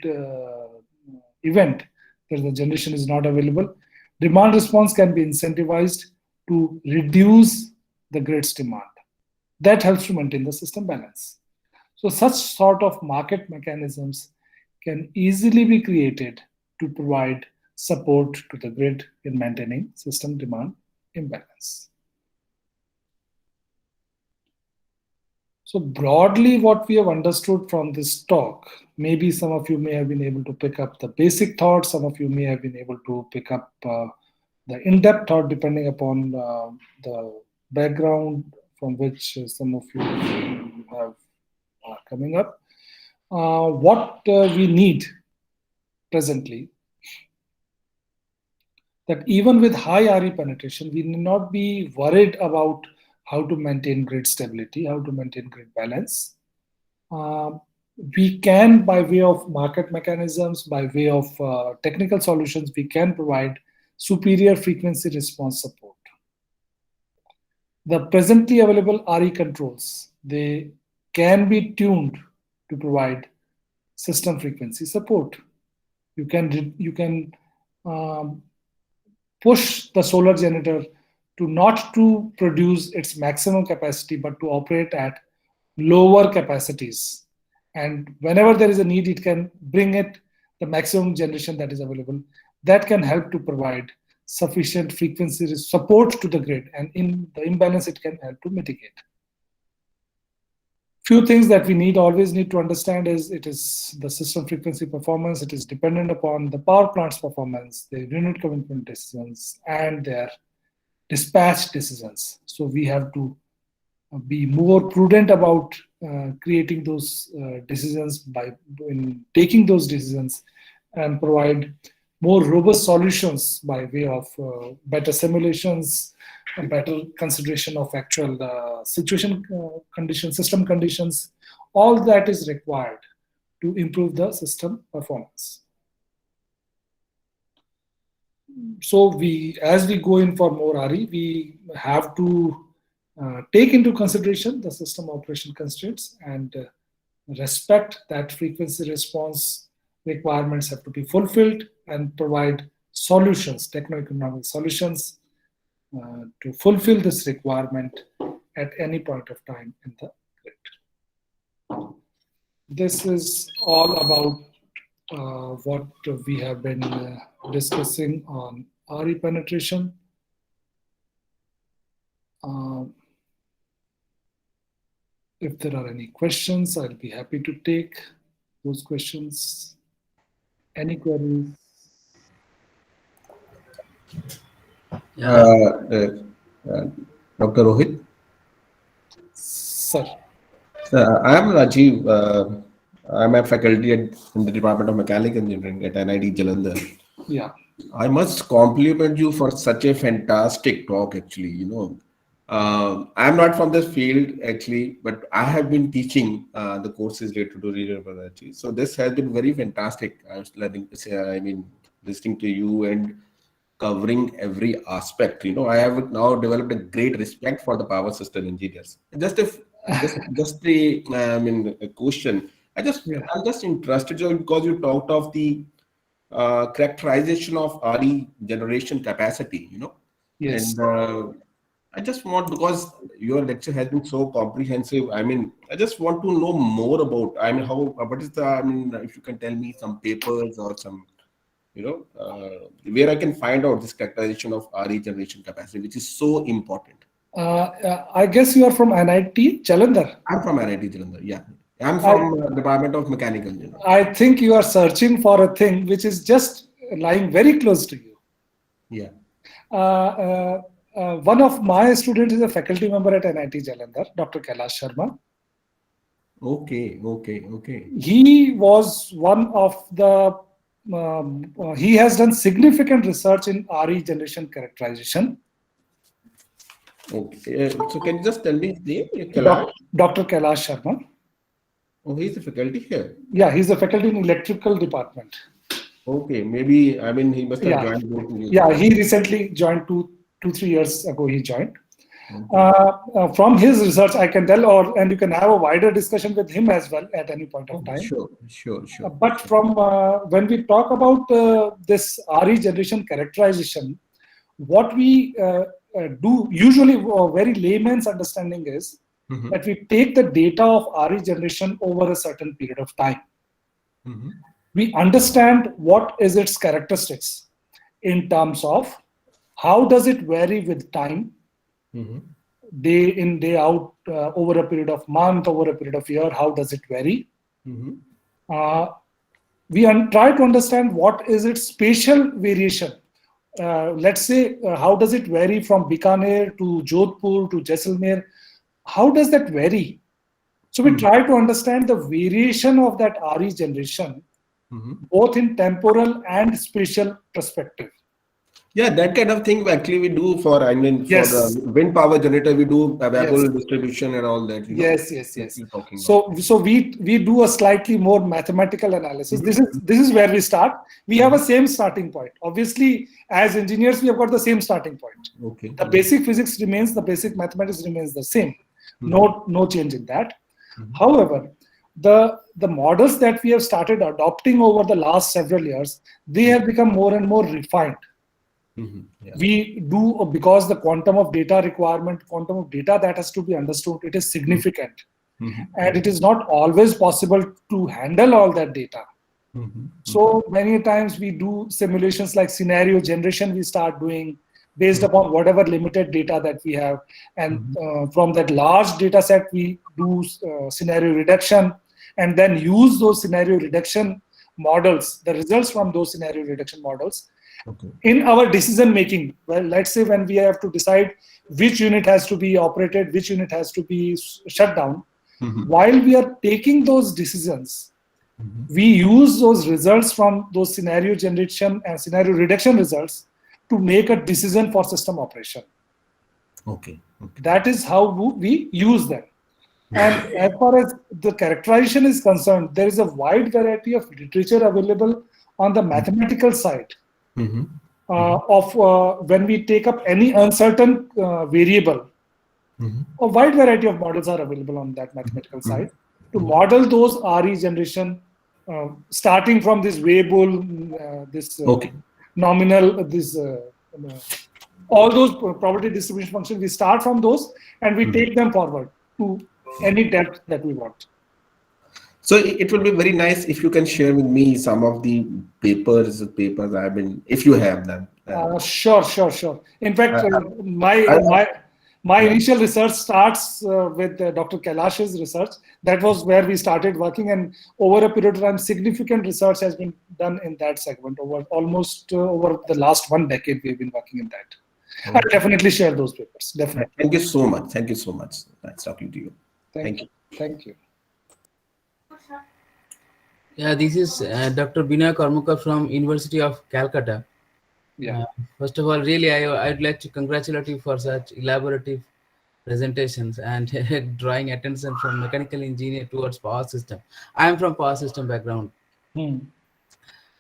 event, that the generation is not available, demand response can be incentivized to reduce the grid's demand. That helps to maintain the system balance. So such sort of market mechanisms can easily be created to provide support to the grid in maintaining system demand imbalance. So broadly, what we have understood from this talk, maybe some of you may have been able to pick up the basic thoughts, some of you may have been able to pick up the in-depth thought depending upon the background from which some of you have coming up. What we need presently, that even with high RE penetration, we need not be worried about how to maintain grid stability, how to maintain grid balance. We can, by way of market mechanisms, by way of technical solutions, we can provide superior frequency response support. The presently available RE controls, they can be tuned to provide system frequency support. You can push the solar generator to not to produce its maximum capacity, but to operate at lower capacities. And whenever there is a need, it can bring it the maximum generation that is available. That can help to provide sufficient frequency support to the grid, and in the imbalance, it can help to mitigate. Few things that we always need to understand is it is the system frequency performance. It is dependent upon the power plant's performance, their unit commitment decisions, and their dispatch decisions. So we have to be more prudent about creating those decisions by taking those decisions, and provide more robust solutions by way of better simulations, and better consideration of actual situation conditions, system conditions. All that is required to improve the system performance. So as we go in for more RE, we have to take into consideration the system operation constraints and respect that frequency response requirements have to be fulfilled, and provide solutions, techno-economic solutions to fulfill this requirement at any point of time in the grid. This is all about what we have been discussing on RE penetration. If there are any questions, I'll be happy to take those questions. Any queries?
Dr. Rohit?
Sir.
I am Rajiv. I am a faculty in the Department of Mechanical Engineering at NIT Jalandhar.
Yeah.
I must compliment you for such a fantastic talk, actually. I'm not from this field, actually, but I have been teaching the courses related to renewable energy. So this has been very fantastic. I was learning, listening to you and covering every aspect. I have now developed a great respect for the power system engineers. Just a question. I'm just interested because you talked of the characterization of RE generation capacity.
Yes.
And I just want, because your lecture has been so comprehensive, I just want to know more about, what is if you can tell me some papers or some, where I can find out this characterization of RE generation capacity, which is so important.
I guess you are from NIT Jalandhar.
I'm from NIT Jalandhar, yeah. I'm from Department of Mechanical Engineering.
I think you are searching for a thing which is just lying very close to you.
Yeah.
One of my students is a faculty member at NIT Jalandhar, Dr. Kailash Sharma.
Okay.
He was one of the, he has done significant research in RE generation characterization.
Okay. So can you just tell me his name?
Dr. Kailash Sharma.
Oh, he's a faculty here.
Yeah, he's a faculty in electrical department.
Okay, maybe, he must have joined.
Yeah, he recently joined 2-3 years ago, he joined. Okay. From his research, I can tell, and you can have a wider discussion with him as well at any point of time.
Sure.
But from when we talk about this RE generation characterization, what we do usually, very layman's understanding is that we take the data of RE generation over a certain period of time. We understand what is its characteristics in terms of how does it vary with time, day in, day out, over a period of month, over a period of year, how does it vary? We try to understand what is its spatial variation. Let's say, how does it vary from Bikaner to Jodhpur to Jaisalmer? How does that vary? So we try to understand the variation of that RE generation, both in temporal and spatial perspective.
Yeah, that kind of thing actually we do for, for the wind power generator, we do variable distribution and all that.
Yes. So we do a slightly more mathematical analysis. This is where we start. We have a same starting point. Obviously, as engineers, we have got the same starting point.
Okay.
The basic physics remains, the basic mathematics remains the same. No change in that. However, the models that we have started adopting over the last several years, they have become more and more refined. We do, because the quantum of data that has to be understood, it is significant. And it is not always possible to handle all that data. So many times we do simulations like scenario generation we start doing based upon whatever limited data that we have. And from that large data set, we do scenario reduction and then use those scenario reduction models, the results from those scenario reduction models, in our decision making. Well, let's say when we have to decide which unit has to be operated, which unit has to be shut down, while we are taking those decisions, we use those results from those scenario generation and scenario reduction results to make a decision for system operation.
Okay.
That is how we use them. And as far as the characterization is concerned, there is a wide variety of literature available on the mathematical side of when we take up any uncertain variable. A wide variety of models are available on that mathematical side to model those RE generation, starting from this Weibull, this nominal, this all those probability distribution functions. We start from those and we take them forward to any depth that we want.
So it will be very nice if you can share with me some of the papers if you have them.
Sure. In fact, my initial research starts with Dr. Kailash's research. That was where we started working, and over a period of time, significant research has been done in that segment. Over the last 1 decade, we've been working in that. I'll definitely share those papers. Definitely.
Thank you so much. Nice talking to you. Thank you.
Yeah, this is Dr. Binay Karmakar from University of Calcutta.
Yeah.
First of all, really, I'd like to congratulate you for such elaborative presentations and drawing attention from mechanical engineer towards power system. I am from power system background.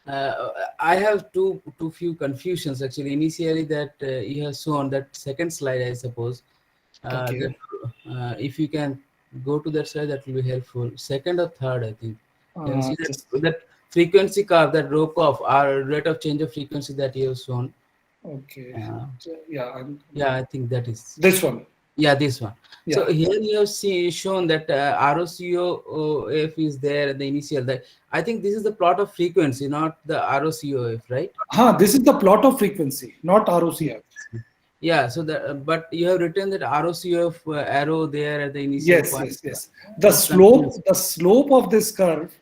I have two few confusions actually. Initially, that you have shown that second slide, I suppose.
Okay.
That, if you can go to that slide, that will be helpful. Second or third, I think. Can you see that frequency curve, that row of our rate of change of frequency that you have shown?
Okay.
Yeah, I think that is
this one.
Yeah, this one.
Yeah.
So here you have shown that ROCOF is there at the initial. That I think this is the plot of frequency, not the ROCOF, right?
This is the plot of frequency, not ROCF.
Yeah. So but you have written that ROCOF arrow there at the initial point.
Yes. The slope of this curve.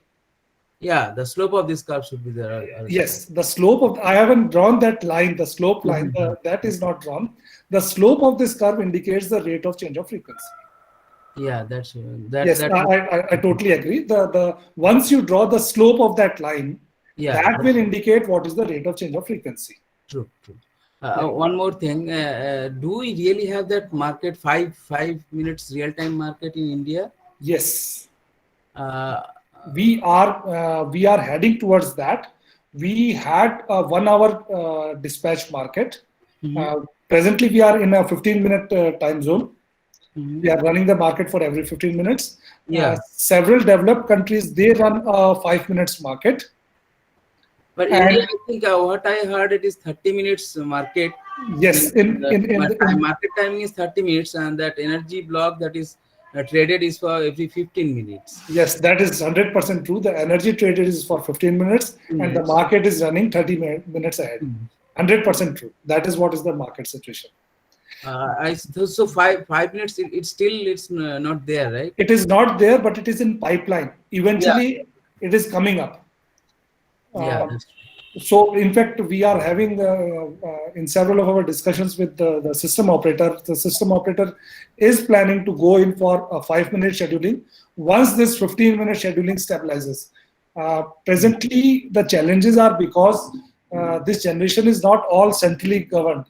Yeah, the slope of this curve should be there.
Yes, the slope of, I haven't drawn that line, the slope line, that is not drawn. The slope of this curve indicates the rate of change of frequency.
Yeah, that's
yes, I totally agree. The once you draw the slope of that line, that will indicate what is the rate of change of frequency.
True. One more thing, do we really have that market, 5 minutes real-time market in India?
Yes. We are heading towards that. We had a 1 hour dispatch market. Presently, we are in a 15-minute time zone. We are running the market for every 15 minutes. Several developed countries, they run a 5 minutes market.
But India, I think what I heard, it is 30 minutes market.
Yes,
market timing is 30 minutes, and that energy block that is traded is for every 15 minutes.
Yes, that is 100% true. The energy traded is for 15 minutes, and the market is running 30 minutes ahead. 100% true. That is what is the market situation.
So 5 minutes, it's not there, right?
It is not there, but it is in pipeline. Eventually, it is coming up. So, in fact, we are having in several of our discussions with the system operator. The system operator is planning to go in for a 5-minute scheduling once this 15-minute scheduling stabilizes. Presently, the challenges are because this generation is not all centrally governed.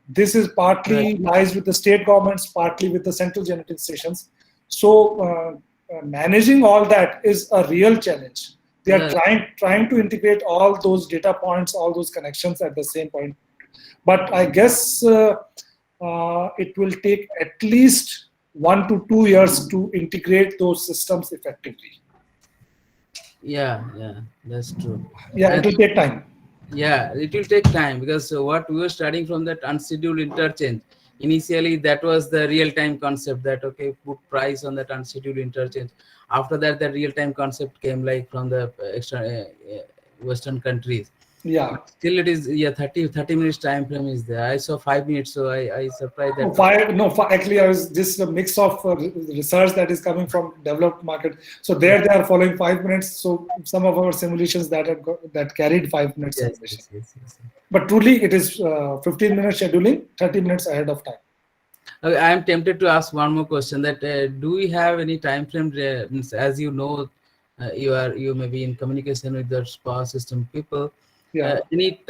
This is partly lies with the state governments, partly with the central generating stations. So, managing all that is a real challenge. They are trying to integrate all those data points, all those connections at the same point. But I guess it will take at least 1 to 2 years to integrate those systems effectively.
Yeah, that's true.
Yeah, it will take time.
Yeah, it will take time, because what we were studying from that unscheduled interchange, initially that was the real-time concept, that put price on that unscheduled interchange. After that, the real-time concept came like from the extra Western countries.
Yeah.
But still, it is 30 minutes time frame is there. I saw 5 minutes, so I surprised that.
Actually, I was just a mix of research that is coming from developed market. So there they are following 5 minutes. So some of our simulations that carried 5 minutes. Yes. But truly, it is 15-minute scheduling, 30 minutes ahead of time.
I am tempted to ask one more question. That do we have any time frame? As you know, you may be in communication with the power system people. Any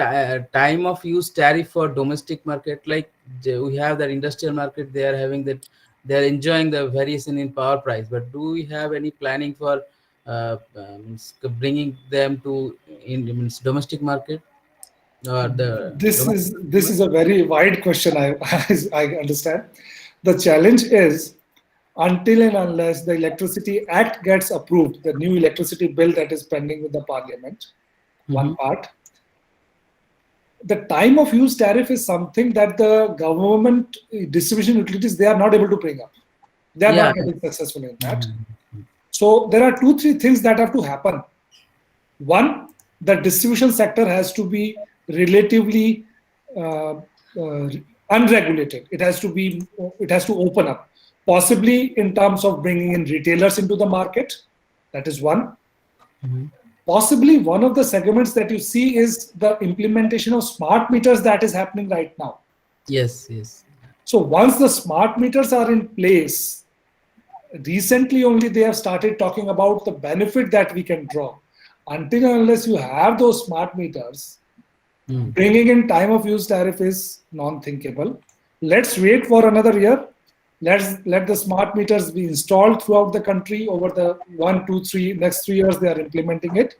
time of use tariff for domestic market? Like we have that industrial market, they are having that, they are enjoying the variation in power price. But do we have any planning for bringing them to domestic market?
This is a very wide question. I understand. The challenge is, until and unless the Electricity Act gets approved, the new electricity bill that is pending with the Parliament, one part. The time of use tariff is something that the government distribution utilities, they are not able to bring up. They are not getting successful in that. So there are 2-3 things that have to happen. One, the distribution sector has to be relatively unregulated. It has to open up, possibly in terms of bringing in retailers into the market. That is one. Possibly one of the segments that you see is the implementation of smart meters that is happening right now.
Yes.
So once the smart meters are in place, recently only they have started talking about the benefit that we can draw. Until and unless you have those smart meters, bringing in time of use tariff is non-thinkable. Let's wait for another year. Let the smart meters be installed throughout the country over the 1, 2, 3 next 3 years. They are implementing it.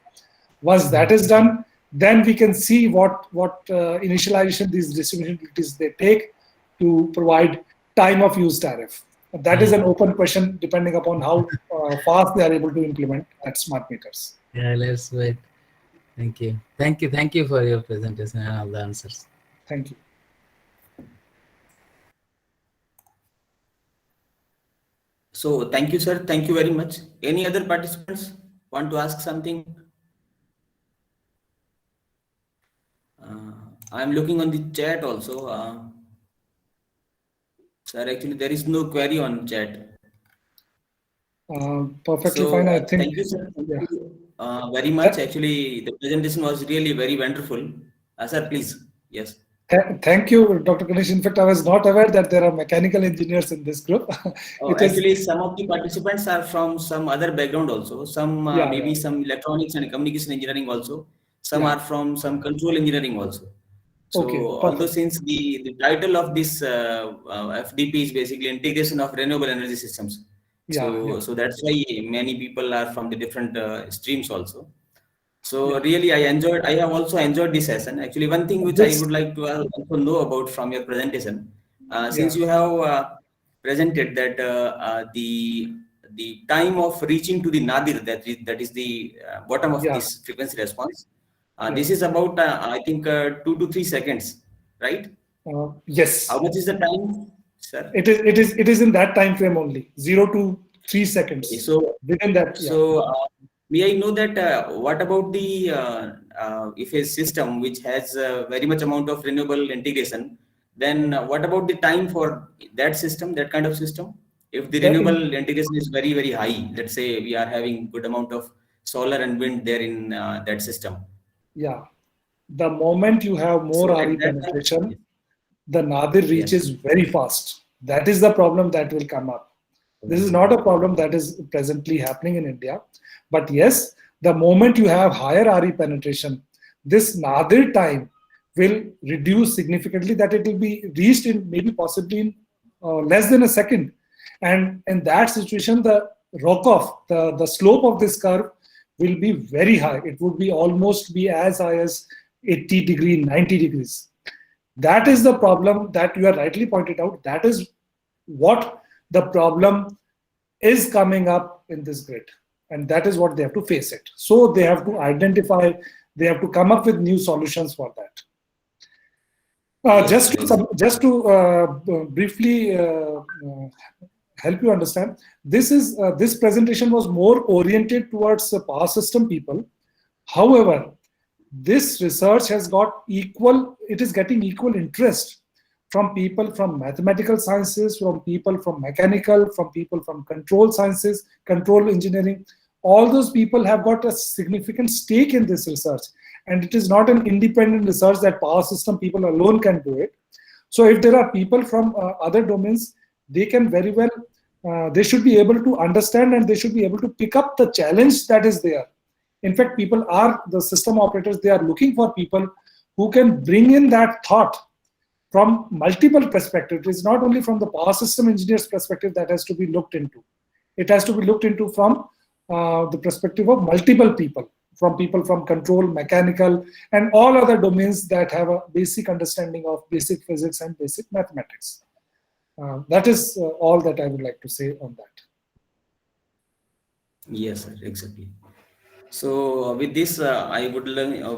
Once that is done, then we can see what initialization these distribution utilities they take to provide time of use tariff. That is an open question depending upon how fast they are able to implement that smart meters.
Yeah, let's wait. Thank you. Thank you. Thank you for your presentation and all the answers.
Thank you.
So thank you, sir. Thank you very much. Any other participants want to ask something? I'm looking on the chat also. Sir, actually there is no query on chat.
Perfectly
So
fine. I think.
thank you, sir. Thank
Yeah.
you very much. Actually, the presentation was really very wonderful. Sir, please. Yes.
Thank you, Dr. Ganesh. In fact, I was not aware that there are mechanical engineers in this group.
Actually, some of the participants are from some other background also. Some maybe some electronics and communication engineering also. Some are from some control engineering also. So although since the title of this FDP is basically integration of renewable energy systems. So that's why many people are from the different streams also. So really, I have also enjoyed this session. Actually, one thing which I would like to also know about from your presentation, since you have presented that the time of reaching to the nadir, that is the bottom of this frequency response. This is about I think 2 to 3 seconds, right?
Yes.
How much is the time, sir?
It is in that time frame only, 0 to 3 seconds.
Okay, so
within that.
So may I know that what about the if a system which has very much amount of renewable integration, then what about the time for that system, that kind of system? If the renewable integration is very, very high, let's say we are having good amount of solar and wind there in that system.
Yeah. The moment you have more RE penetration, the nadir reaches very fast. That is the problem that will come up. This is not a problem that is presently happening in India. But yes, the moment you have higher RE penetration, this nadir time will reduce significantly, that it will be reached in maybe possibly in less than a second. And in that situation, the rock-off, the slope of this curve will be very high. It would be almost be as high as 80 degrees, 90 degrees. That is the problem that you are rightly pointed out. That is what the problem is coming up in this grid. And that is what they have to face it. So they have to identify, they have to come up with new solutions for that. Just to briefly help you understand, this presentation was more oriented towards the power system people. However, this research has got it is getting equal interest from people from mathematical sciences, from people from mechanical, from people from control sciences, control engineering. All those people have got a significant stake in this research. And it is not an independent research that power system people alone can do it. So if there are people from other domains, they can very well, they should be able to understand and they should be able to pick up the challenge that is there. In fact, people are, the system operators, they are looking for people who can bring in that thought from multiple perspectives. It's not only from the power system engineer's perspective that has to be looked into. It has to be looked into from the perspective of multiple people from control, mechanical, and all other domains that have a basic understanding of basic physics and basic mathematics. That is all that I would like to say on that.
Yes, sir, exactly. So with this, I would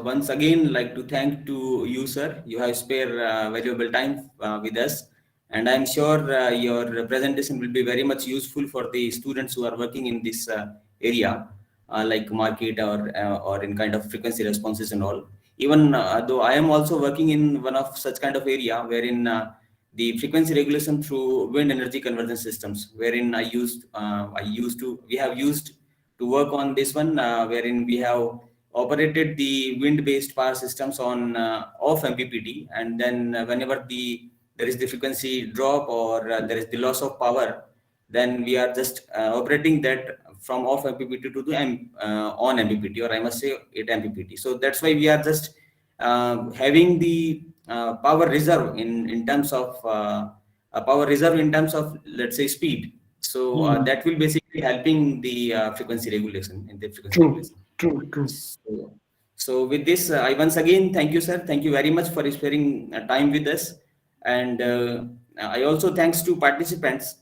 once again like to thank to you, sir. You have spared valuable time with us, and I'm sure your presentation will be very much useful for the students who are working in this area, like market or in kind of frequency responses and all. Even though I am also working in one of such kind of area wherein the frequency regulation through wind energy conversion systems, wherein we have used to work on this one, wherein we have operated the wind-based power systems on off MPPT, and then whenever there is the frequency drop or there is the loss of power, then we are just operating that from off MPPT to the on MPPT, or I must say 8 MPPT. So that's why we are just having the power reserve in terms of let's say speed. So that will basically helping the frequency regulation in the frequency regulation.
True.
So with this, I once again thank you, sir. Thank you very much for sparing time with us. And I also thanks to participants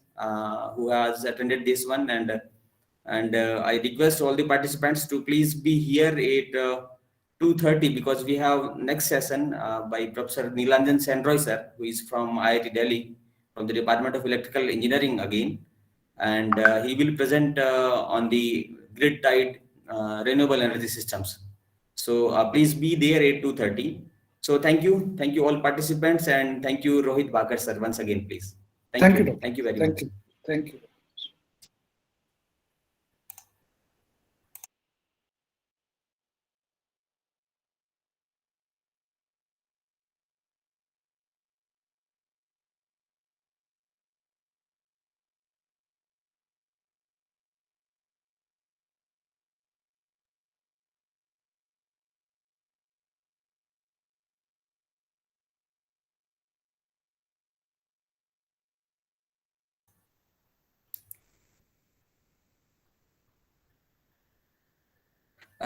who has attended this one. And I request all the participants to please be here at 2:30, because we have next session by Professor Nilanjan Sandroy, sir, who is from IIT Delhi, from the Department of Electrical Engineering again. And he will present on the grid-tied renewable energy systems. So please be there at 2:30. So thank you all participants, and thank you Rohit Bakar, sir, once again, please.
Thank you, Doctor.
Thank you very
Thank
much.
you. Thank you.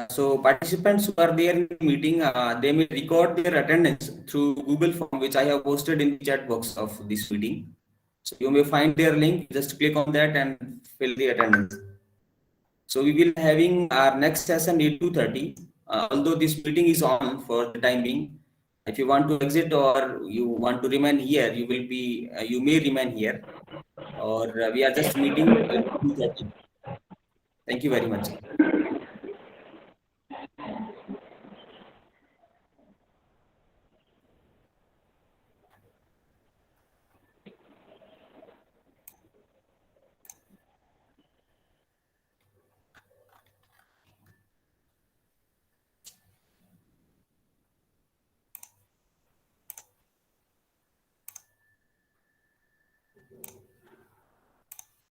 So participants who are there in the meeting, they may record their attendance through Google Form, which I have posted in the chat box of this meeting. So you may find their link, just click on that and fill the attendance. So we will having our next session at 2:30. Although this meeting is on for the time being, if you want to exit or you want to remain here, you may remain here, or we are just meeting at 2:30. Thank you very much.